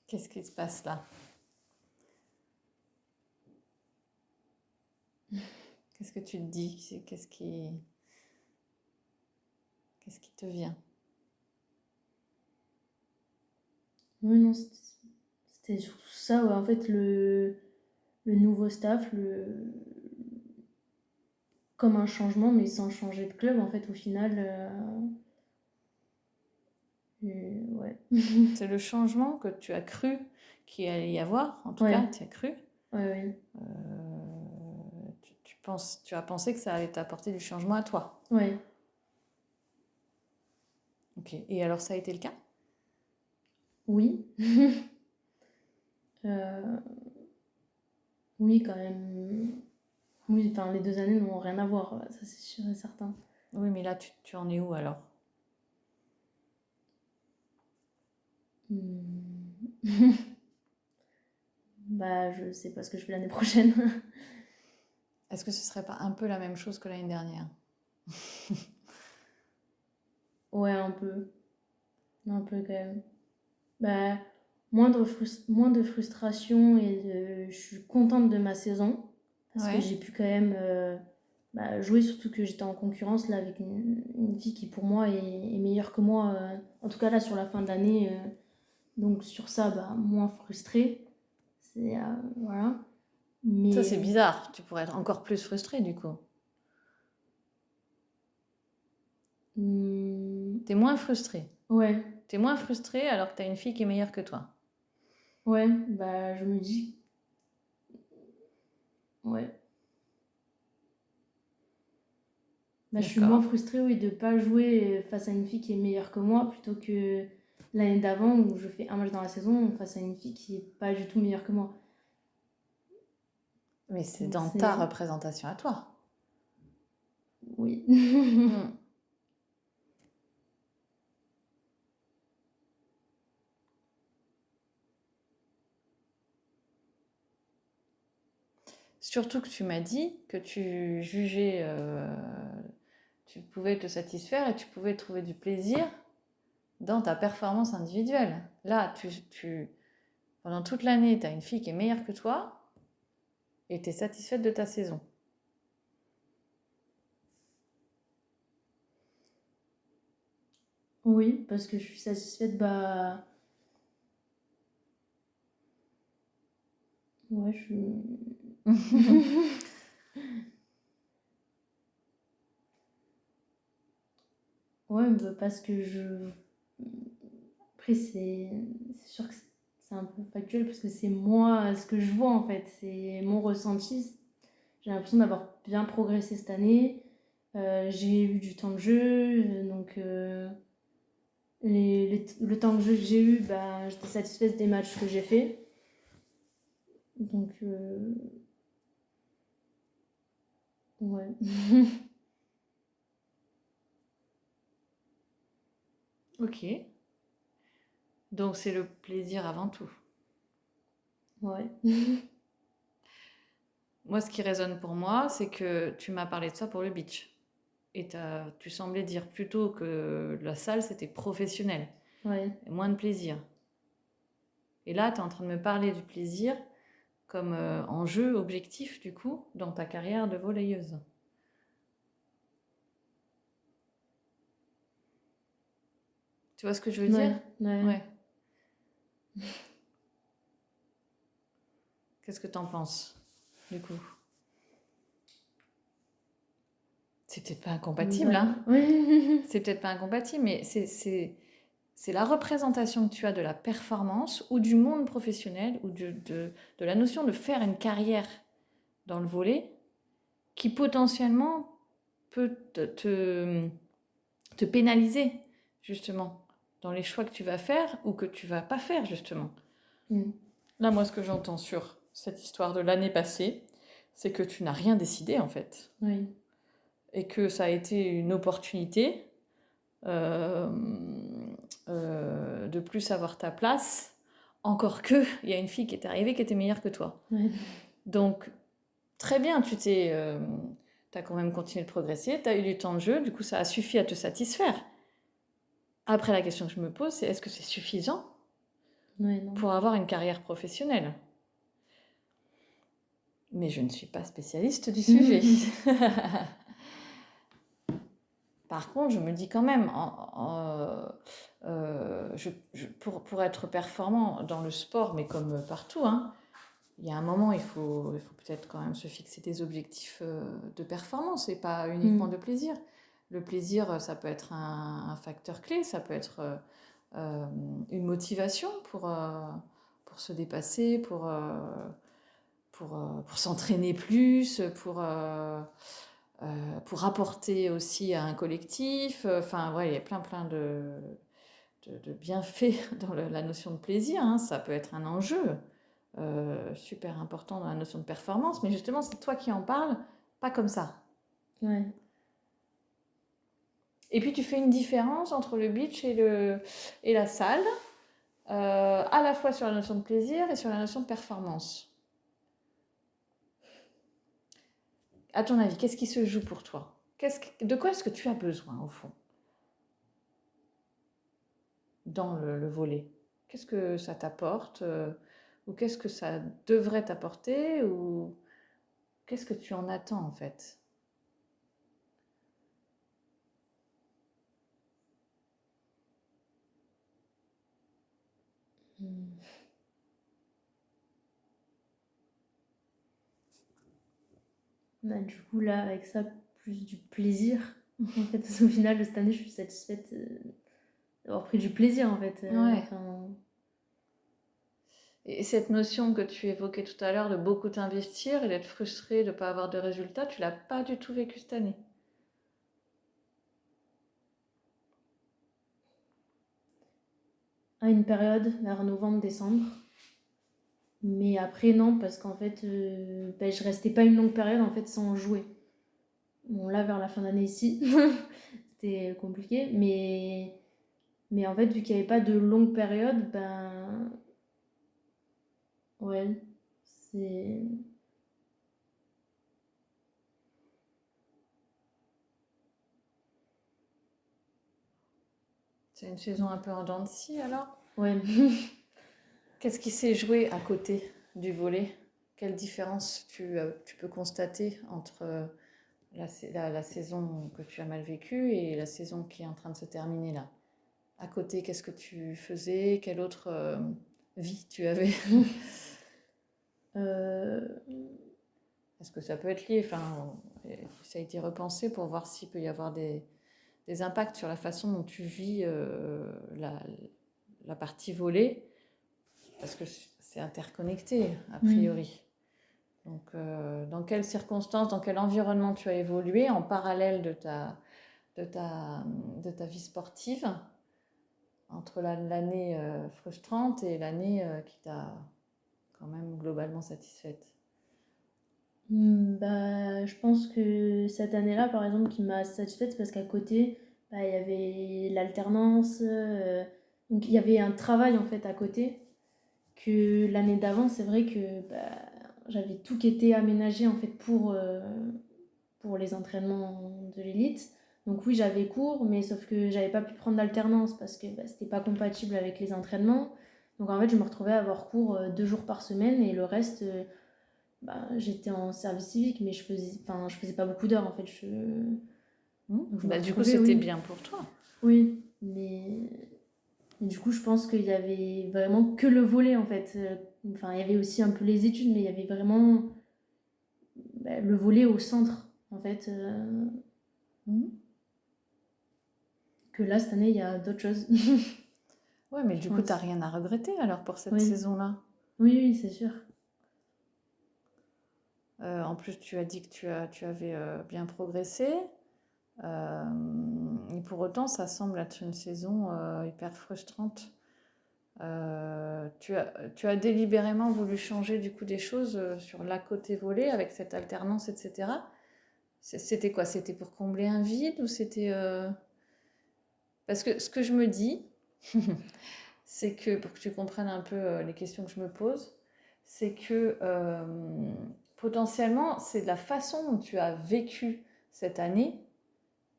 Speaker 1: Qu'est-ce qui se passe là? Qu'est-ce que tu te dis? Qu'est-ce qui te vient?
Speaker 2: Oui, non, c'était surtout ça, ouais. En fait, le nouveau staff, comme un changement, mais sans changer de club, en fait, au final. Ouais.
Speaker 1: C'est le changement que tu as cru qu'il allait y avoir, en tout
Speaker 2: Ouais.
Speaker 1: cas, tu as cru.
Speaker 2: Ouais.
Speaker 1: Tu as pensé que ça allait t'apporter du changement à toi.
Speaker 2: Ouais.
Speaker 1: Ok. Et alors, ça a été le cas?
Speaker 2: Oui. Euh, Oui, quand même. Oui, enfin, les 2 années n'ont rien à voir, ça c'est sûr et certain.
Speaker 1: Oui, mais là, tu en es où alors?
Speaker 2: Hmm. Bah, je sais pas ce que je fais l'année prochaine.
Speaker 1: Est-ce que ce serait pas un peu la même chose que l'année dernière?
Speaker 2: Ouais, un peu. Un peu quand même. Bah, moins de frustration je suis contente de ma saison. Parce que
Speaker 1: Ouais.
Speaker 2: j'ai pu quand même jouer, surtout que j'étais en concurrence là avec une fille qui pour moi est meilleure que moi. En tout cas là sur la fin de l'année. Donc sur ça, moins frustrée. Voilà.
Speaker 1: Ça, c'est
Speaker 2: Mais
Speaker 1: bizarre. Tu pourrais être encore plus frustrée du coup. T'es moins frustrée.
Speaker 2: ouais,
Speaker 1: T'es moins frustrée alors que t'as une fille qui est meilleure que toi.
Speaker 2: ouais, je me dis, ouais. Je suis moins
Speaker 1: D'accord.
Speaker 2: frustrée, oui, de pas jouer face à une fille qui est meilleure que moi plutôt que l'année d'avant où je fais un match dans la saison face à une fille qui est pas du tout meilleure que moi.
Speaker 1: Mais c'est
Speaker 2: Donc
Speaker 1: dans ta représentation à toi.
Speaker 2: Oui.
Speaker 1: Hmm. Surtout que tu m'as dit que tu jugeais, tu pouvais te satisfaire et tu pouvais trouver du plaisir dans ta performance individuelle. Là, pendant toute l'année, tu as une fille qui est meilleure que toi et tu es satisfaite de ta saison.
Speaker 2: Oui, parce que je suis satisfaite, ouais, je suis... Ouais, parce que Après, c'est sûr que c'est un peu factuel parce que c'est moi ce que je vois en fait, c'est mon ressenti. J'ai l'impression d'avoir bien progressé cette année. J'ai eu du temps de jeu, donc le temps de jeu que j'ai eu, j'étais satisfaite des matchs que j'ai fait. Donc, ouais.
Speaker 1: Ok. Donc c'est le plaisir avant tout.
Speaker 2: Ouais.
Speaker 1: Moi, ce qui résonne pour moi, c'est que tu m'as parlé de ça pour le beach. Et tu semblais dire plutôt que la salle, c'était professionnel.
Speaker 2: Ouais.
Speaker 1: Et moins de plaisir. Et là, tu es en train de me parler du plaisir comme enjeu objectif, du coup, dans ta carrière de volleyeuse. Tu vois ce que je veux dire?
Speaker 2: Ouais.
Speaker 1: Ouais. Qu'est-ce que t'en penses, du coup? C'est peut-être pas incompatible, hein?
Speaker 2: Ouais.
Speaker 1: C'est peut-être pas incompatible, mais c'est la représentation que tu as de la performance ou du monde professionnel ou de la notion de faire une carrière dans le volley qui potentiellement peut te pénaliser justement, dans les choix que tu vas faire ou que tu vas pas faire, justement.
Speaker 2: Mm.
Speaker 1: Là, moi, ce que j'entends sur cette histoire de l'année passée, c'est que tu n'as rien décidé, en fait.
Speaker 2: Oui.
Speaker 1: Et que ça a été une opportunité euh, de plus avoir ta place. Encore que, il y a une fille qui est arrivée qui était meilleure que toi.
Speaker 2: Ouais.
Speaker 1: Donc, très bien, t'as quand même continué de progresser, tu as eu du temps de jeu, du coup, ça a suffi à te satisfaire. Après, la question que je me pose, c'est est-ce que c'est suffisant
Speaker 2: Ouais, non.
Speaker 1: pour avoir une carrière professionnelle? Mais je ne suis pas spécialiste du sujet. Par contre, je me dis quand même, pour être performant dans le sport, mais comme partout, hein, il y a un moment, il faut peut-être quand même se fixer des objectifs de performance et pas uniquement de plaisir. Le plaisir, ça peut être un facteur clé, ça peut être une motivation pour se dépasser, pour s'entraîner plus, pour apporter aussi à un collectif. Enfin, ouais, il y a plein de bienfaits dans la notion de plaisir. Hein. Ça peut être un enjeu super important dans la notion de performance, mais justement, c'est toi qui en parles, pas comme ça.
Speaker 2: Ouais.
Speaker 1: Et puis, tu fais une différence entre le beach et la salle, à la fois sur la notion de plaisir et sur la notion de performance. À ton avis, qu'est-ce qui se joue pour toi? De quoi est-ce que tu as besoin, au fond, dans le volet? Qu'est-ce que ça t'apporte ou qu'est-ce que ça devrait t'apporter ou qu'est-ce que tu en attends, en fait?
Speaker 2: Mm. Bah, du coup, là, avec ça, plus du plaisir. En fait, au final, cette année, je suis satisfaite d'avoir pris du plaisir, en fait.
Speaker 1: Ouais.
Speaker 2: Enfin,
Speaker 1: Et cette notion que tu évoquais tout à l'heure de beaucoup t'investir et d'être frustré de ne pas avoir de résultats, tu l'as pas du tout vécu cette année.
Speaker 2: à une période, vers novembre-décembre. Mais après, non, parce qu'en fait, je restais pas une longue période en fait sans jouer. Bon, là, vers la fin d'année ici, c'était compliqué. Mais en fait, vu qu'il n'y avait pas de longue période, ben. Ouais, c'est.
Speaker 1: C'est une saison un peu en dents de scie alors.
Speaker 2: Ouais.
Speaker 1: Qu'est-ce qui s'est joué à côté du volley? Quelle différence tu peux constater entre la saison que tu as mal vécue et la saison qui est en train de se terminer là? À côté, qu'est-ce que tu faisais? Quelle autre vie tu avais?
Speaker 2: Euh,
Speaker 1: Est-ce que ça peut être lié? Enfin, ça a été repensé pour voir s'il peut y avoir des impacts sur la façon dont tu vis la partie volée, parce que c'est interconnecté, a priori. Donc, dans quelles circonstances, dans quel environnement tu as évolué en parallèle de ta vie sportive, entre l'année frustrante et l'année qui t'a quand même globalement satisfaite?
Speaker 2: Bah, je pense que cette année-là, par exemple, qui m'a satisfaite, parce qu'à côté, bah, il y avait l'alternance, donc il y avait un travail en fait à côté. Que l'année d'avant, c'est vrai que bah, j'avais tout qui était aménagé en fait pour les entraînements de l'élite. Donc oui, j'avais cours, mais sauf que j'avais pas pu prendre d'alternance parce que bah, c'était pas compatible avec les entraînements. Donc en fait, je me retrouvais à avoir cours 2 jours par semaine et le reste, bah, j'étais en service civique, mais je faisais pas beaucoup d'heures en fait. Donc je me
Speaker 1: Bah, du coup,
Speaker 2: retrouvais,
Speaker 1: c'était
Speaker 2: oui.
Speaker 1: bien pour toi.
Speaker 2: Oui, mais du coup, je pense qu'il y avait vraiment que le volet en fait. Enfin, il y avait aussi un peu les études, mais il y avait vraiment bah, le volet au centre en fait. Que là, cette année, il y a d'autres choses,
Speaker 1: Ouais, mais
Speaker 2: je
Speaker 1: du coup,
Speaker 2: pense.
Speaker 1: t'as rien à regretter alors pour cette
Speaker 2: Oui,
Speaker 1: saison-là.
Speaker 2: oui, oui, c'est sûr.
Speaker 1: En plus, tu as dit que tu avais bien progressé. Et pour autant, ça semble être une saison hyper frustrante. Tu as délibérément voulu changer du coup des choses sur la côté volée avec cette alternance, etc. C'était quoi? C'était pour combler un vide ou c'était... Parce que ce que je me dis, c'est que, pour que tu comprennes un peu les questions que je me pose, c'est que potentiellement, c'est de la façon dont tu as vécu cette année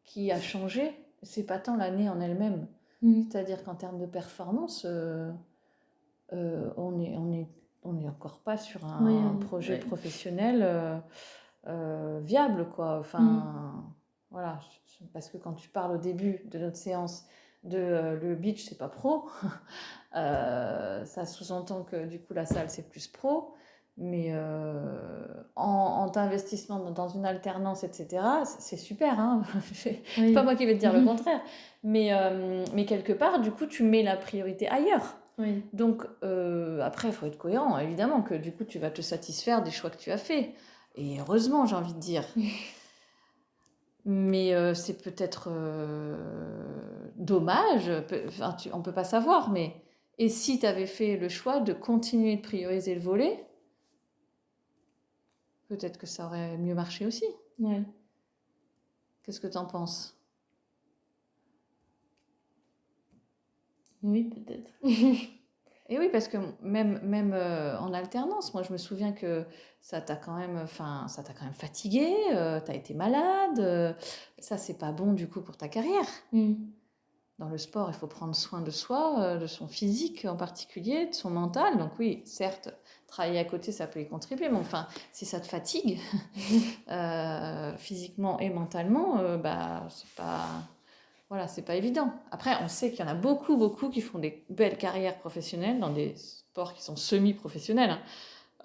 Speaker 1: qui a changé. C'est pas tant l'année en elle-même. C'est-à-dire qu'en termes de performance, on est encore pas sur un projet professionnel viable, quoi. Enfin, voilà. Parce que quand tu parles au début de notre séance de le beach, c'est pas pro, ça sous-entend que du coup la salle c'est plus pro. Mais en t'investissant dans une alternance, etc., c'est super. Hein. C'est pas moi qui vais te dire le contraire. Mais quelque part, du coup, tu mets la priorité ailleurs.
Speaker 2: Oui.
Speaker 1: Donc, après, il faut être cohérent. Évidemment que du coup, tu vas te satisfaire des choix que tu as faits. Et heureusement, j'ai envie de dire. Mais c'est peut-être dommage. Enfin, on ne peut pas savoir. Mais et si tu avais fait le choix de continuer de prioriser le volet, peut-être que ça aurait mieux marché aussi.
Speaker 2: Ouais.
Speaker 1: Qu'est-ce que tu en penses?
Speaker 2: Oui, peut-être.
Speaker 1: Et oui, parce que même en alternance, moi je me souviens que ça t'a quand même fatigué, t'as été malade, ça c'est pas bon du coup pour ta carrière. Dans le sport, il faut prendre soin de soi, de son physique en particulier, de son mental. Donc oui, certes, travailler à côté, ça peut y contribuer, mais enfin, si ça te fatigue physiquement et mentalement, bah c'est pas... Voilà, c'est pas évident. Après, on sait qu'il y en a beaucoup qui font des belles carrières professionnelles dans des sports qui sont semi-professionnels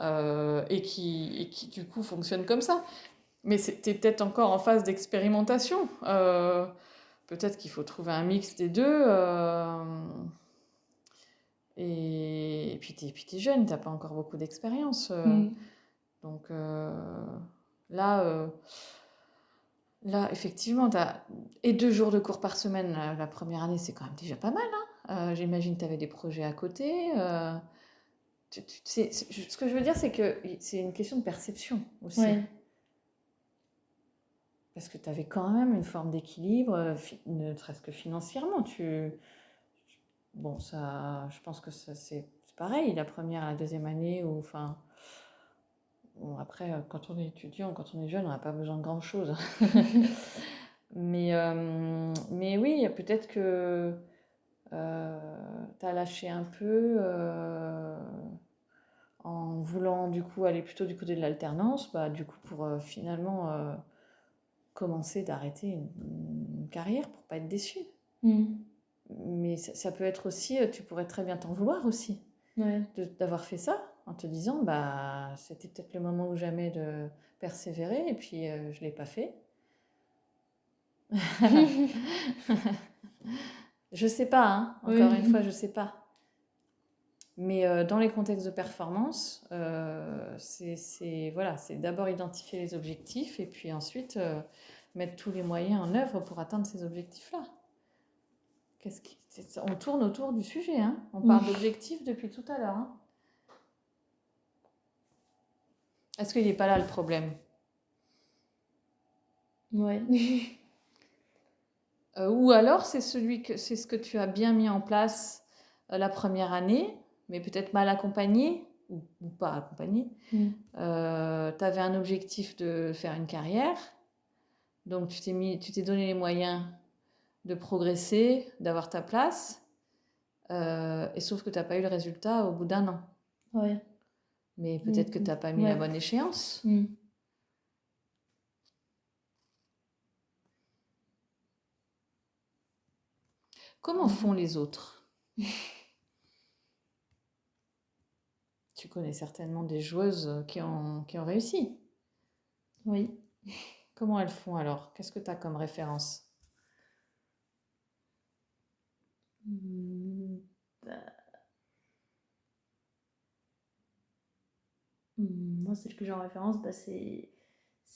Speaker 1: et qui, du coup, fonctionnent comme ça. Mais t'es peut-être encore en phase d'expérimentation. Peut-être qu'il faut trouver un mix des deux. Et puis, t'es jeune, t'as pas encore beaucoup d'expérience. Donc là... Là, effectivement, et 2 jours de cours par semaine la première année, c'est quand même déjà pas mal. Hein. J'imagine que tu avais des projets à côté. Ce que je veux dire, c'est que c'est une question de perception aussi.
Speaker 2: Ouais.
Speaker 1: Parce que tu avais quand même une forme d'équilibre, ne serait-ce que financièrement. Bon, ça, je pense que c'est pareil, la première et la deuxième année, ou enfin. Bon, après, quand on est étudiant, quand on est jeune, on n'a pas besoin de grand-chose. Mais oui, peut-être que tu as lâché un peu en voulant du coup aller plutôt du côté de l'alternance, bah, du coup pour finalement commencer d'arrêter une carrière pour pas être déçu. Mais ça peut être aussi, tu pourrais très bien t'en vouloir aussi d'avoir fait ça en te disant bah c'était peut-être le moment ou jamais de persévérer et puis je l'ai pas fait. Je sais pas, hein. Encore une fois, je sais pas. Mais dans les contextes de performance, c'est d'abord identifier les objectifs et puis ensuite mettre tous les moyens en œuvre pour atteindre ces objectifs-là. On tourne autour du sujet, hein. On parle d'objectifs depuis tout à l'heure. Hein. Est-ce qu'il n'est pas là le problème?
Speaker 2: Ouais.
Speaker 1: Ou alors c'est ce que tu as bien mis en place la première année, mais peut-être mal accompagné ou pas accompagné. Tu avais un objectif de faire une carrière, donc tu t'es donné les moyens de progresser, d'avoir ta place, et sauf que tu n'as pas eu le résultat au bout d'un an.
Speaker 2: Ouais.
Speaker 1: Mais peut-être que tu n'as pas mis la bonne échéance. Comment font les autres? Tu connais certainement des joueuses qui ont réussi.
Speaker 2: Oui.
Speaker 1: Comment elles font alors? Qu'est-ce que tu as comme référence?
Speaker 2: Moi, celle que j'ai en référence, bah, c'est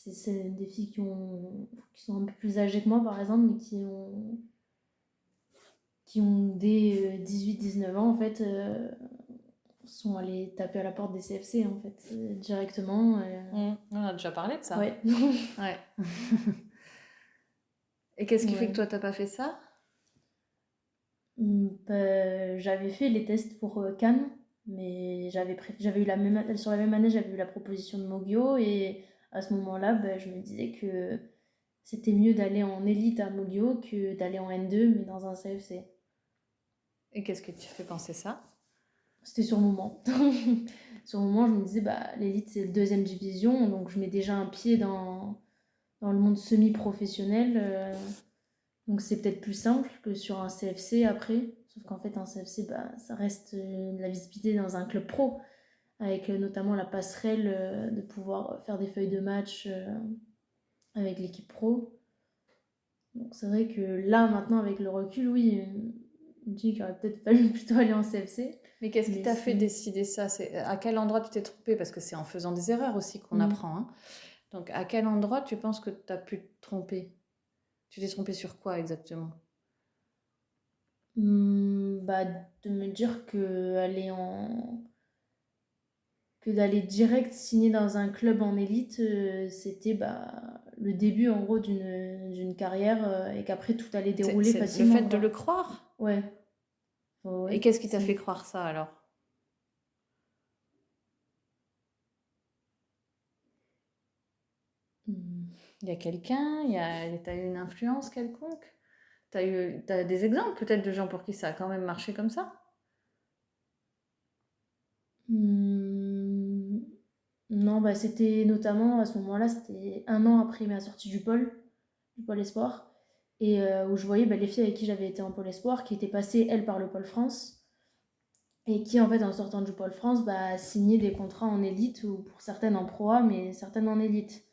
Speaker 2: c'est des filles qui sont un peu plus âgées que moi, par exemple, mais qui ont dès 18-19 ans, en fait, sont allées taper à la porte des CFC, en fait, directement.
Speaker 1: On a déjà parlé de ça.
Speaker 2: Ouais.
Speaker 1: Ouais. Et qu'est-ce qui fait que
Speaker 2: Ouais.
Speaker 1: toi, t'as pas fait ça?
Speaker 2: Bah, j'avais fait les tests pour Cannes, mais j'avais eu sur la même année, j'avais eu la proposition de Mogyo, et à ce moment-là, bah, je me disais que c'était mieux d'aller en élite à Mogyo que d'aller en N2, mais dans un CFC.
Speaker 1: Et qu'est-ce que tu fais penser ça?
Speaker 2: C'était sur le moment. Sur le moment, je me disais, bah, l'élite, c'est le deuxième division, donc je mets déjà un pied dans le monde semi-professionnel. Donc c'est peut-être plus simple que sur un CFC après. Sauf qu'en fait, un CFC, bah, ça reste de la visibilité dans un club pro, avec notamment la passerelle de pouvoir faire des feuilles de match avec l'équipe pro. Donc c'est vrai que là, maintenant, avec le recul, oui, je me dis qu'il aurait peut-être fallu plutôt aller en CFC.
Speaker 1: Mais qu'est-ce qui
Speaker 2: Mais
Speaker 1: t'a fait
Speaker 2: sinon,
Speaker 1: décider ça? C'est à quel endroit tu t'es trompé? Parce que c'est en faisant des erreurs aussi qu'on
Speaker 2: hmm.
Speaker 1: apprend, hein. Donc, à quel endroit tu penses que tu as pu te tromper? Tu t'es trompé sur quoi exactement?
Speaker 2: Bah, de me dire que d'aller direct signer dans un club en élite, c'était bah, le début en gros d'une carrière et qu'après tout allait dérouler
Speaker 1: C'est le fait
Speaker 2: facilement,
Speaker 1: de le
Speaker 2: quoi.
Speaker 1: croire?
Speaker 2: Ouais,
Speaker 1: Et
Speaker 2: ouais,
Speaker 1: qu'est-ce qui t'a fait croire ça alors?
Speaker 2: Hmm.
Speaker 1: Il y a quelqu'un? T'as eu une influence quelconque? T'as des exemples peut-être de gens pour qui ça a quand même marché comme ça?
Speaker 2: Hmm. Non, bah, c'était notamment à ce moment-là, c'était un an après ma sortie du pôle espoir, et où je voyais bah, les filles avec qui j'avais été en pôle espoir, qui étaient passées, elles, par le pôle France, et qui, en fait, en sortant du pôle France, bah, signaient des contrats en élite, ou pour certaines en pro A, mais certaines en élite.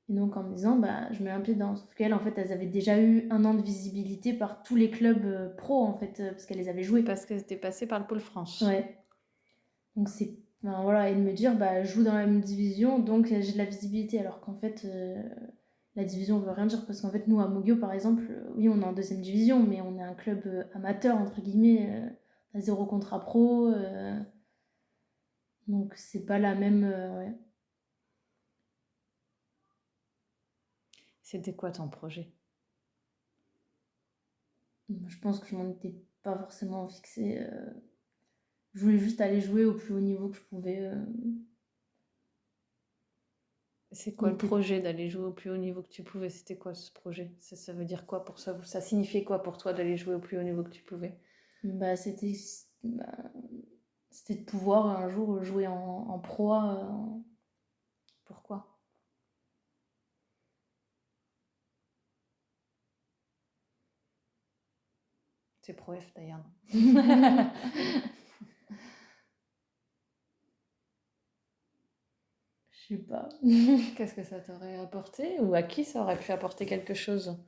Speaker 2: Et donc, en me disant, bah, je mets un pied dedans. Sauf qu'elles, en fait, elles avaient déjà eu un an de visibilité par tous les clubs pro, en fait, parce qu'elles les avaient joués.
Speaker 1: Parce que t'es passé par le pôle France.
Speaker 2: Ouais. Donc, enfin, voilà, et de me dire, bah, je joue dans la même division, donc j'ai de la visibilité. Alors qu'en fait, la division veut rien dire, parce qu'en fait, nous, à Mogyo, par exemple, oui, on est en deuxième division, mais on est un club amateur, entre guillemets, on a 0 contrat pro, donc c'est pas la même. Ouais.
Speaker 1: C'était quoi ton projet?
Speaker 2: Je pense que je m'en étais pas forcément fixée. Je voulais juste aller jouer au plus haut niveau que je pouvais.
Speaker 1: C'est quoi le
Speaker 2: Il
Speaker 1: projet d'aller jouer au plus haut niveau que tu pouvais? C'était quoi ce projet? Ça veut dire quoi pour ça? Ça signifiait quoi pour toi d'aller jouer au plus haut niveau que tu pouvais?
Speaker 2: bah, bah, c'était de pouvoir un jour jouer en pro.
Speaker 1: Pourquoi? C'est Pro F d'ailleurs.
Speaker 2: Je sais pas.
Speaker 1: Qu'est-ce que ça t'aurait apporté? Ou à qui ça aurait pu apporter quelque chose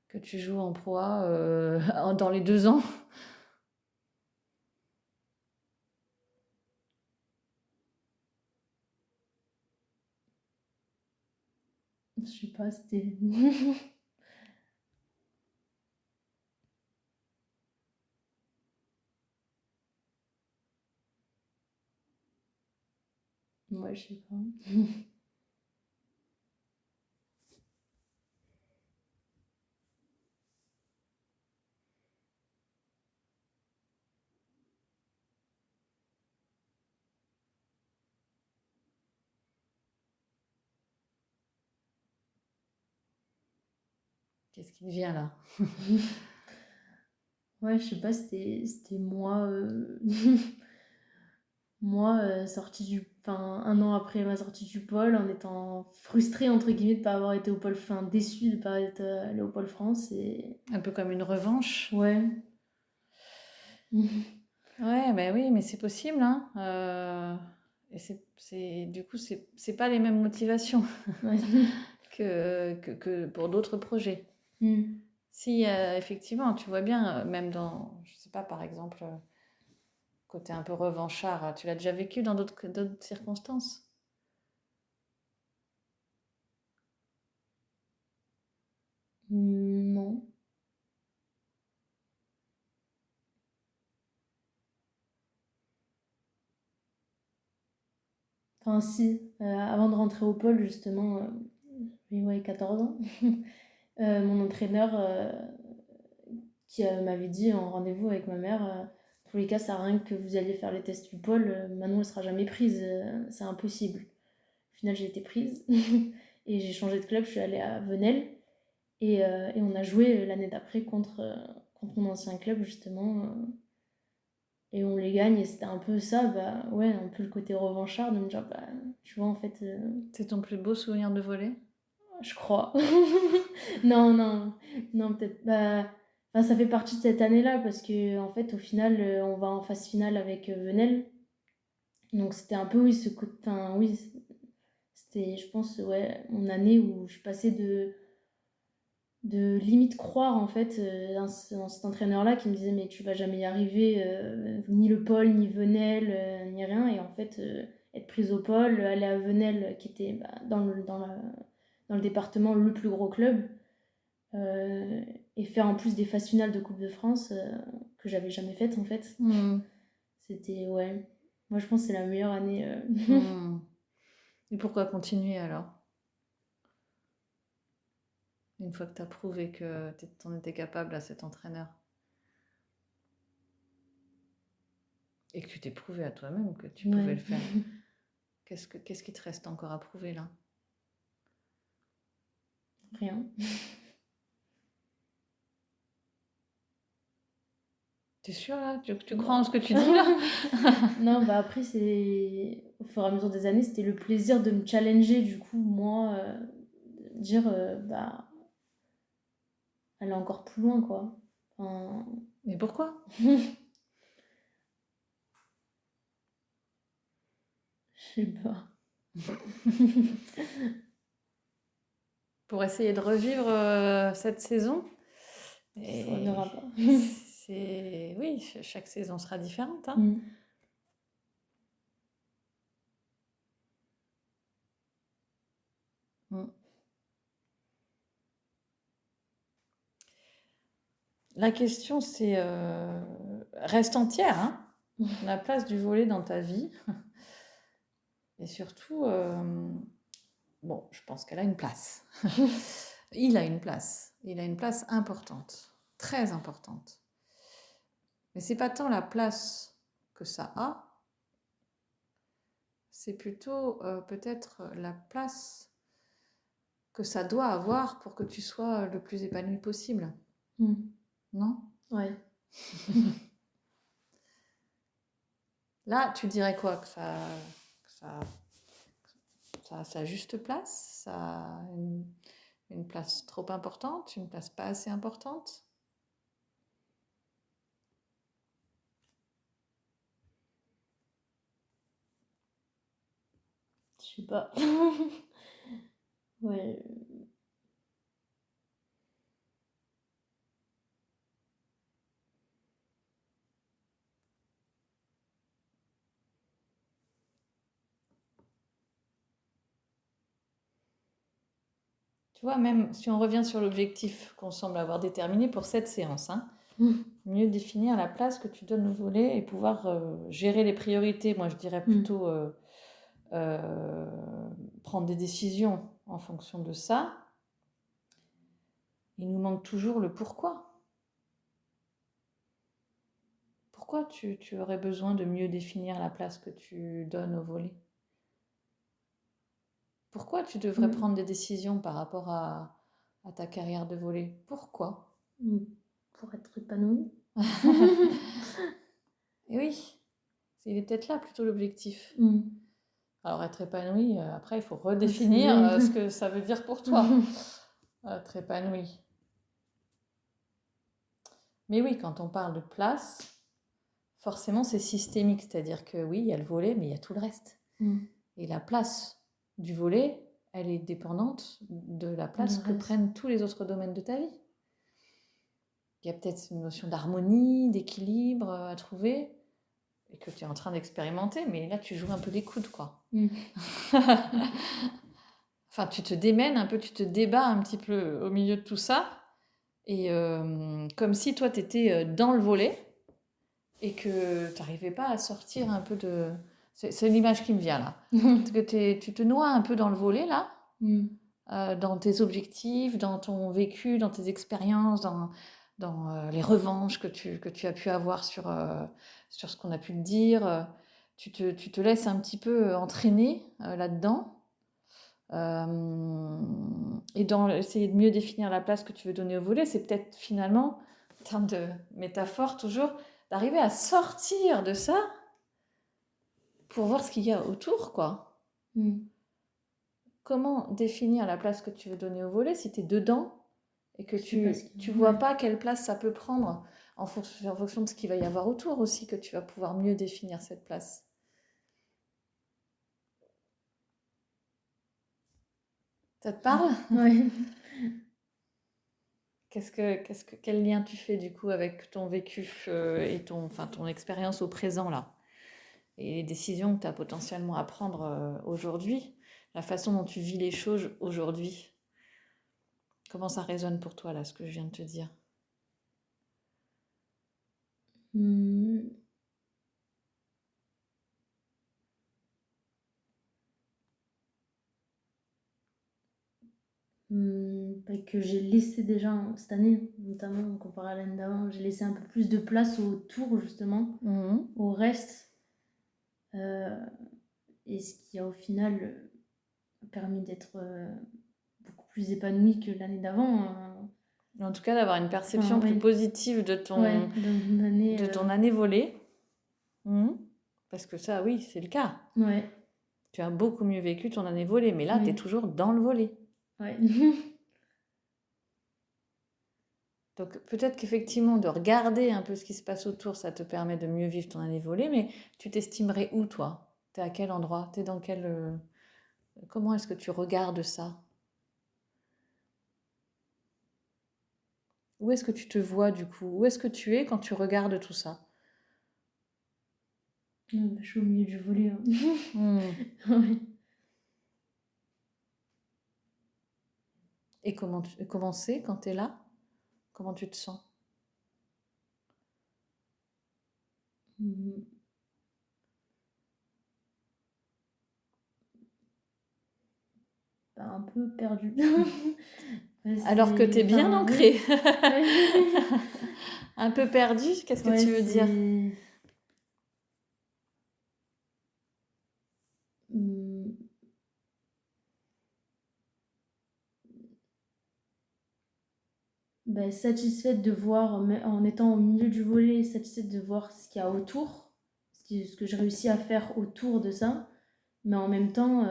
Speaker 1: que tu joues en Pro A dans les 2 ans?
Speaker 2: Je sais pas, c'était. Moi, je sais pas.
Speaker 1: Qu'est-ce qui te vient là?
Speaker 2: Ouais, je sais pas, c'était moi. Moi, sortie enfin, un an après ma sortie du pôle, en étant frustrée, entre guillemets, de pas avoir été au pôle, enfin, déçue de pas être allée au pôle France. Et
Speaker 1: Un peu comme une revanche?
Speaker 2: ouais.
Speaker 1: Ouais, bah oui, mais c'est possible, hein. Et du coup, c'est pas les mêmes motivations
Speaker 2: Ouais.
Speaker 1: que pour d'autres projets.
Speaker 2: Mm.
Speaker 1: Si, effectivement, tu vois bien, même dans, je sais pas, par exemple, côté un peu revanchard, tu l'as déjà vécu dans d'autres circonstances?
Speaker 2: Non. Enfin, si, avant de rentrer au pôle, justement, j'avais ouais, 14 ans, mon entraîneur qui m'avait dit en rendez-vous avec ma mère, dans tous les cas, ça sert à rien que vous alliez faire les tests du pôle, Manon ne sera jamais prise, c'est impossible. Au final, j'ai été prise et j'ai changé de club, je suis allée à Venelle et on a joué l'année d'après contre mon ancien club, justement. Et on les gagne, et c'était un peu ça, bah ouais, un peu le côté revanchard de me dire, bah tu vois, en fait,
Speaker 1: C'est ton plus beau souvenir de volley?
Speaker 2: je crois. Non, non, non, peut-être pas. Enfin, ça fait partie de cette année-là parce que, en fait, au final, on va en phase finale avec Venelle. Donc, c'était un peu, oui, ce côté. Enfin, oui, c'était, je pense, ouais, mon année où je passais de limite croire, en fait, dans cet entraîneur-là qui me disait, mais tu vas jamais y arriver, ni le pôle, ni Venelle, ni rien. Et en fait, être prise au pôle, aller à Venelle, qui était bah, dans le département le plus gros club. Et faire en plus des phases finales de Coupe de France que j'avais jamais faites en fait. C'était, ouais. Moi je pense que c'est la meilleure année.
Speaker 1: Et pourquoi continuer alors? Une fois que tu as prouvé que tu en étais capable à cet entraîneur. Et que tu t'es prouvé à toi-même que tu pouvais
Speaker 2: Ouais.
Speaker 1: le faire. Qu'est-ce qui te reste encore à prouver là?
Speaker 2: Rien.
Speaker 1: T'es sûre là? Tu crois en ce que tu dis là?
Speaker 2: Non, bah après, c'est au fur et à mesure des années, c'était le plaisir de me challenger, du coup, moi, dire, bah, aller encore plus loin, quoi. Enfin...
Speaker 1: Mais pourquoi?
Speaker 2: Je sais pas.
Speaker 1: Pour essayer de revivre cette saison.
Speaker 2: Ça reviendra pas.
Speaker 1: Oui, chaque saison sera différente. Hein. La question, c'est reste entière, hein, la place du volley dans ta vie. Et surtout, bon, je pense qu'elle a une place. Il a une place. Il a une place importante, très importante. Mais c'est pas tant la place que ça a, c'est plutôt peut-être la place que ça doit avoir pour que tu sois le plus épanoui possible. Non?
Speaker 2: Ouais.
Speaker 1: Là, tu dirais quoi? Que ça a sa juste place? Ça a une place trop importante? Une place pas assez importante?
Speaker 2: Je sais pas. Ouais.
Speaker 1: Tu vois, même si on revient sur l'objectif qu'on semble avoir déterminé pour cette séance, hein, mieux définir la place que tu donnes au volley et pouvoir gérer les priorités. Moi, je dirais plutôt prendre des décisions en fonction de ça. Il nous manque toujours le pourquoi. Pourquoi tu aurais besoin de mieux définir la place que tu donnes au volley? Pourquoi tu devrais prendre des décisions par rapport à ta carrière de volley? Pourquoi?
Speaker 2: Pour être épanoui.
Speaker 1: Et oui, il est peut-être là plutôt l'objectif. Alors être épanoui, après il faut redéfinir ce que ça veut dire pour toi, être épanoui. Mais oui, quand on parle de place, forcément c'est systémique, c'est-à-dire que oui, il y a le volley, mais il y a tout le reste. Et la place du volley, elle est dépendante de la place que prennent tous les autres domaines de ta vie. Il y a peut-être une notion d'harmonie, d'équilibre à trouver, et que tu es en train d'expérimenter, mais là tu joues un peu des coudes, quoi. Enfin, tu te démènes un peu, tu te débats un petit peu au milieu de tout ça, Et comme si toi, tu étais dans le volet et que tu n'arrivais pas à sortir un peu de... C'est l'image qui me vient là. Que tu te noies un peu dans le volet là, dans tes objectifs, dans ton vécu, dans tes expériences, dans les revanches que tu as pu avoir sur ce qu'on a pu te dire. Tu te laisses un petit peu entraîner là-dedans. Et dans essayer de mieux définir la place que tu veux donner au volet, c'est peut-être finalement, en termes de métaphore toujours, d'arriver à sortir de ça pour voir ce qu'il y a autour, quoi. Comment définir la place que tu veux donner au volet si tu es dedans et que tu vois pas quelle place ça peut prendre en fonction de ce qu'il va y avoir autour aussi, que tu vas pouvoir mieux définir cette place. Ça te parle?
Speaker 2: Ouais.
Speaker 1: Quel lien tu fais du coup avec ton vécu et ton expérience au présent là et les décisions que tu as potentiellement à prendre aujourd'hui, la façon dont tu vis les choses aujourd'hui. Comment ça résonne pour toi là, ce que je viens de te dire?
Speaker 2: Que j'ai laissé déjà cette année, notamment comparé à l'année d'avant, j'ai laissé un peu plus de place autour justement, au reste, et ce qui a au final permis d'être beaucoup plus épanouie que l'année d'avant.
Speaker 1: En tout cas, d'avoir une perception plus positive de ton année volée. Parce que ça, oui, c'est le cas.
Speaker 2: Ouais.
Speaker 1: Tu as beaucoup mieux vécu ton année volée, mais là, tu es toujours dans le volet.
Speaker 2: Ouais.
Speaker 1: Donc peut-être qu'effectivement, de regarder un peu ce qui se passe autour, ça te permet de mieux vivre ton année volée, mais tu t'estimerais où, toi? T'es à quel endroit? T'es dans quel... Comment est-ce que tu regardes ça? Où est-ce que tu te vois, du coup? Où est-ce que tu es quand tu regardes tout ça?
Speaker 2: Je suis au milieu du volet. Ouais.
Speaker 1: Et comment c'est quand tu es là? Comment tu te sens?
Speaker 2: Un peu perdu.
Speaker 1: Alors que tu es bien ancré. Un peu perdu, qu'est-ce que tu veux dire?
Speaker 2: Satisfaite de voir, en étant au milieu du volet, satisfaite de voir ce qu'il y a autour, ce que j'ai réussi à faire autour de ça. Mais en même temps,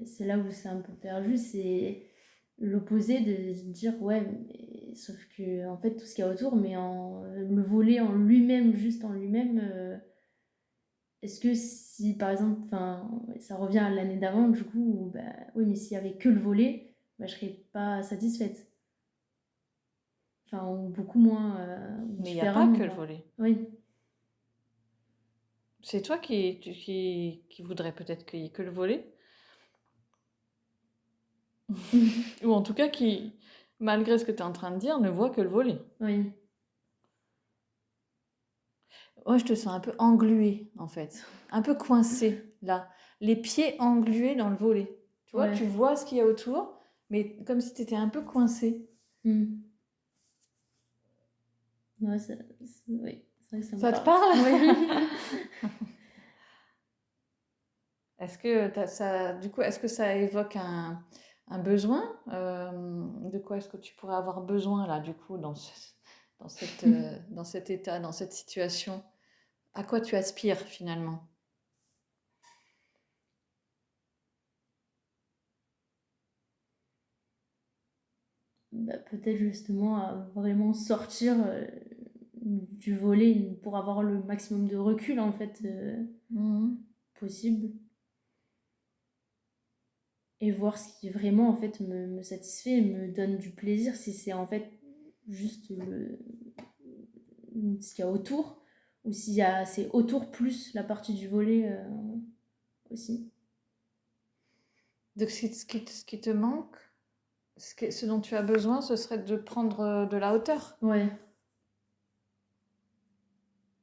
Speaker 2: c'est là où c'est un peu perdu, c'est l'opposé de se dire, ouais, mais, sauf que en fait, tout ce qu'il y a autour, mais le volet en lui-même, juste en lui-même, est-ce que si, par exemple, ça revient à l'année d'avant, du coup, bah, oui, mais s'il y avait que le volet, bah, je serais pas satisfaite. Ou beaucoup moins
Speaker 1: Mais il n'y a pas
Speaker 2: différemment.
Speaker 1: que le volet.
Speaker 2: Oui.
Speaker 1: C'est toi qui voudrais peut-être qu'il n'y ait que le volet. Ou en tout cas qui, malgré ce que tu es en train de dire, ne voit que le volet.
Speaker 2: Oui.
Speaker 1: Ouais, je te sens un peu engluée, en fait. Un peu coincée, là. Les pieds englués dans le volet. Tu vois, tu vois ce qu'il y a autour, mais comme si tu étais un peu coincée.
Speaker 2: Ouais, oui, c'est vrai que
Speaker 1: ça te parle?
Speaker 2: Oui.
Speaker 1: Est-ce que du coup, est-ce que ça évoque un besoin? De quoi est-ce que tu pourrais avoir besoin, là, du coup, dans cet état, dans cette situation? À quoi tu aspires, finalement?
Speaker 2: Peut-être justement à vraiment sortir du volet pour avoir le maximum de recul, en fait, possible. Et voir ce qui vraiment, en fait, me satisfait et me donne du plaisir, si c'est en fait juste ce qu'il y a autour, ou si c'est autour plus la partie du volet aussi.
Speaker 1: Donc, ce qui te manque, ce dont tu as besoin, ce serait de prendre de la hauteur.
Speaker 2: Ouais,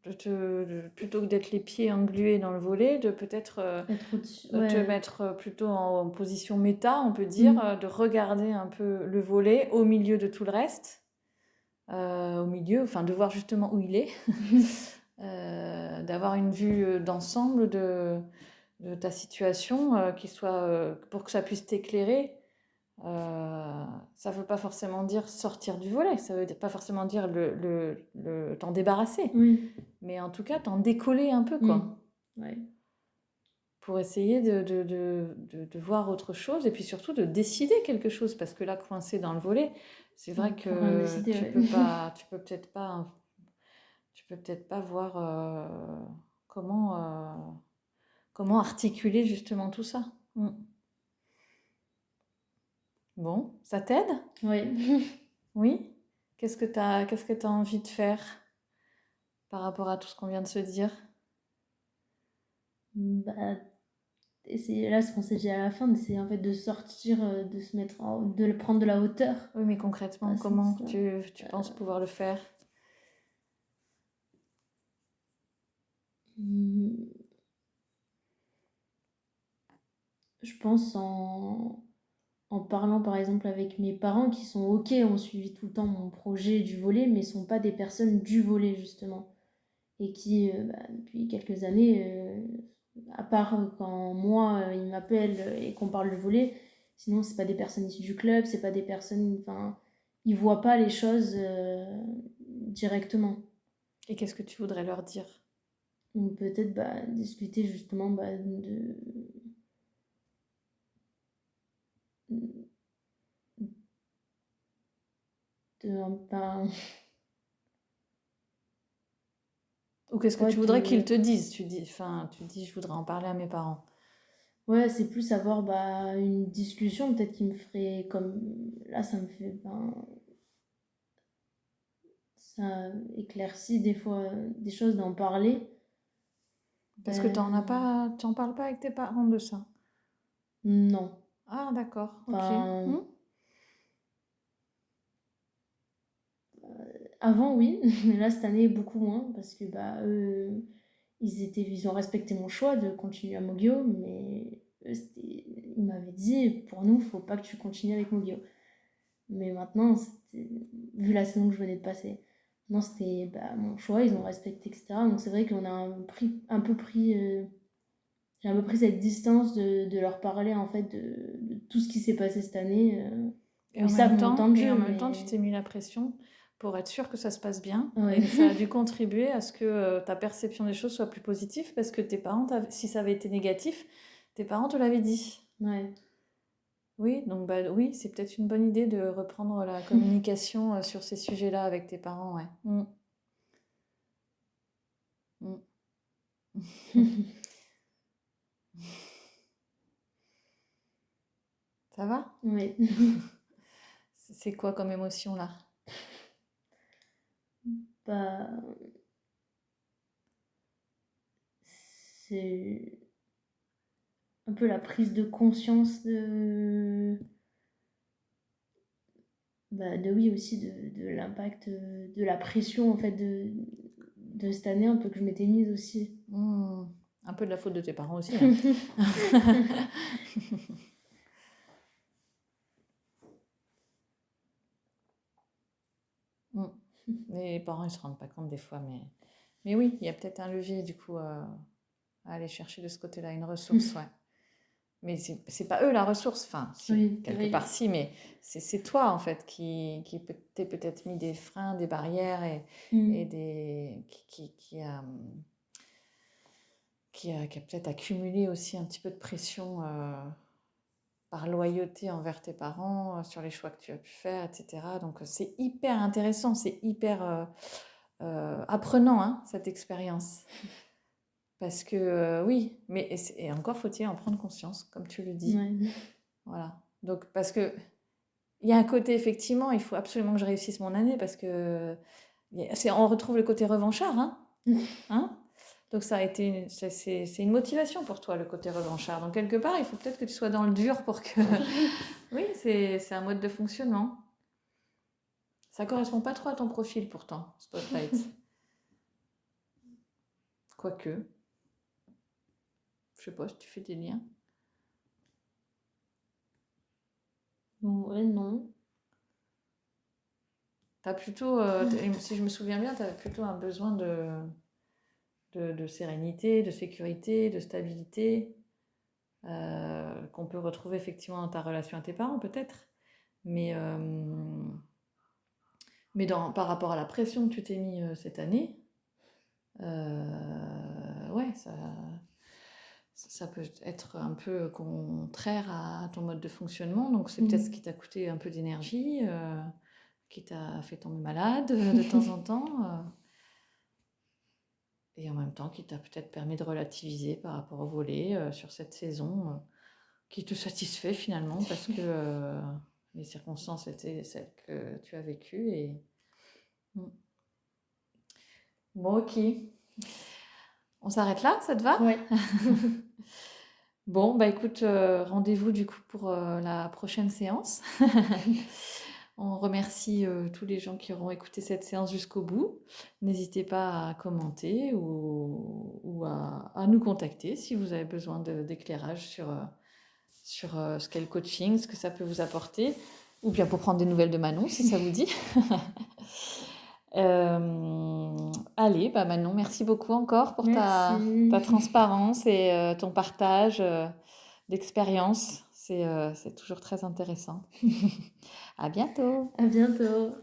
Speaker 1: Plutôt que d'être les pieds englués dans le volet, de peut-être
Speaker 2: être au-dessus.
Speaker 1: te
Speaker 2: Ouais.
Speaker 1: mettre plutôt en position méta, on peut dire, de regarder un peu le volet au milieu de tout le reste, au milieu, enfin de voir justement où il est, d'avoir une vue d'ensemble de ta situation, pour que ça puisse t'éclairer. Ça ne veut pas forcément dire sortir du volet, ça ne veut pas forcément dire t'en débarrasser,
Speaker 2: Oui.
Speaker 1: mais en tout cas t'en décoller un peu, quoi.
Speaker 2: Ouais.
Speaker 1: Pour essayer de voir autre chose et puis surtout de décider quelque chose, parce que là, coincé dans le volet, c'est vrai
Speaker 2: Faut rien
Speaker 1: que
Speaker 2: décider,
Speaker 1: tu
Speaker 2: ouais.
Speaker 1: peux pas, tu peux peut-être pas voir comment articuler justement tout ça. Bon, ça t'aide?
Speaker 2: Ouais.
Speaker 1: Oui? Qu'est-ce que t'as envie de faire par rapport à tout ce qu'on vient de se dire?
Speaker 2: Bah, essayer, là, ce qu'on s'est dit à la fin, d'essayer en fait de sortir, de se mettre de prendre de la hauteur.
Speaker 1: Oui, mais concrètement,
Speaker 2: À ce
Speaker 1: comment
Speaker 2: sens-là.
Speaker 1: tu penses pouvoir le faire?
Speaker 2: Hmm, Je pense en parlant par exemple avec mes parents qui sont OK, ont suivi tout le temps mon projet du volet, mais sont pas des personnes du volet justement. Et qui, depuis quelques années, à part quand moi, ils m'appellent et qu'on parle de volet, sinon c'est pas des personnes issues du club, c'est pas des personnes, enfin, ils voient pas les choses directement.
Speaker 1: Et qu'est-ce que tu voudrais leur dire?
Speaker 2: Donc peut-être discuter justement de
Speaker 1: Ou qu'est-ce que
Speaker 2: ouais,
Speaker 1: tu voudrais qu'ils te disent? Tu dis, je voudrais en parler à mes parents.
Speaker 2: ouais, c'est plus avoir une discussion, peut-être qui me ferait comme là, ça me fait ça éclaircit des fois des choses d'en parler.
Speaker 1: Parce que
Speaker 2: Ben
Speaker 1: t'en parles pas avec tes parents de ça.
Speaker 2: non.
Speaker 1: Ah, d'accord, ok.
Speaker 2: Enfin, avant oui, mais là cette année beaucoup moins parce que eux, ils ont respecté mon choix de continuer à Mogyo, mais eux, ils m'avaient dit pour nous, faut pas que tu continues avec Mogyo. Mais maintenant, vu la saison que je venais de passer, non, c'était mon choix, ils ont respecté, etc. Donc c'est vrai qu'on a j'ai un peu pris cette distance de leur parler en fait de tout ce qui s'est passé cette année.
Speaker 1: Et
Speaker 2: Bon, ils
Speaker 1: en
Speaker 2: savent
Speaker 1: même
Speaker 2: mon temps
Speaker 1: temps,
Speaker 2: de
Speaker 1: et en
Speaker 2: jeu,
Speaker 1: même temps, tu
Speaker 2: mais
Speaker 1: t'es mis la pression pour être sûr que ça se passe bien.
Speaker 2: ouais.
Speaker 1: Et ça a dû contribuer à ce que ta perception des choses soit plus positive, parce que tes parents, si ça avait été négatif, tes parents te l'avaient dit.
Speaker 2: Ouais.
Speaker 1: Oui, donc oui, c'est peut-être une bonne idée de reprendre la communication sur ces sujets-là avec tes parents, ouais. Mm. Ça va?
Speaker 2: Ouais.
Speaker 1: C'est quoi comme émotion là?
Speaker 2: Bah, c'est un peu la prise de conscience de oui aussi de l'impact de la pression en fait de cette année un peu que je m'étais mise aussi.
Speaker 1: Un peu de la faute de tes parents aussi, hein. Mm. Les parents, ils se rendent pas compte des fois, mais oui, il y a peut-être un levier du coup à aller chercher de ce côté-là, une ressource, ouais. Mais c'est pas eux la ressource, enfin, si,
Speaker 2: Oui,
Speaker 1: quelque
Speaker 2: oui.
Speaker 1: part si, mais c'est toi en fait t'es peut-être mis des freins, des barrières et qui a peut-être accumulé aussi un petit peu de pression par loyauté envers tes parents, sur les choix que tu as pu faire, etc. Donc c'est hyper intéressant, c'est hyper apprenant, hein, cette expérience. Parce que oui, mais et encore faut-il en prendre conscience, comme tu le dis.
Speaker 2: Ouais.
Speaker 1: Voilà. Donc parce que il y a un côté effectivement, il faut absolument que je réussisse mon année parce que on retrouve le côté revanchard, hein, hein. Donc ça a été c'est une motivation pour toi le côté revanchard. Donc quelque part, il faut peut-être que tu sois dans le dur pour que Oui, c'est un mode de fonctionnement. Ça correspond pas trop à ton profil pourtant, Spotlight. Quoique, je sais pas si tu fais des liens.
Speaker 2: Ouais, non.
Speaker 1: T'as plutôt, si je me souviens bien, tu avais plutôt un besoin de sérénité, de sécurité, de stabilité, qu'on peut retrouver effectivement dans ta relation à tes parents peut-être. Mais, par rapport à la pression que tu t'es mis cette année, ouais, ça peut être un peu contraire à ton mode de fonctionnement. Donc c'est peut-être ce qui t'a coûté un peu d'énergie, qui t'a fait tomber malade de temps en temps. Et en même temps, qui t'a peut-être permis de relativiser par rapport au volet sur cette saison, qui te satisfait finalement parce que les circonstances étaient celles que tu as vécues. Et... Bon, ok. On s'arrête là, ça te va?
Speaker 2: Ouais.
Speaker 1: Bon, bah écoute, rendez-vous du coup pour la prochaine séance. On remercie tous les gens qui auront écouté cette séance jusqu'au bout. N'hésitez pas à commenter ou à nous contacter si vous avez besoin d'éclairage sur ce qu'est le coaching, ce que ça peut vous apporter, ou bien pour prendre des nouvelles de Manon si ça vous dit. Allez, bah Manon, merci beaucoup encore pour ta
Speaker 2: Merci.
Speaker 1: transparence et ton partage d'expérience. C'est toujours très intéressant. À bientôt.
Speaker 2: À bientôt.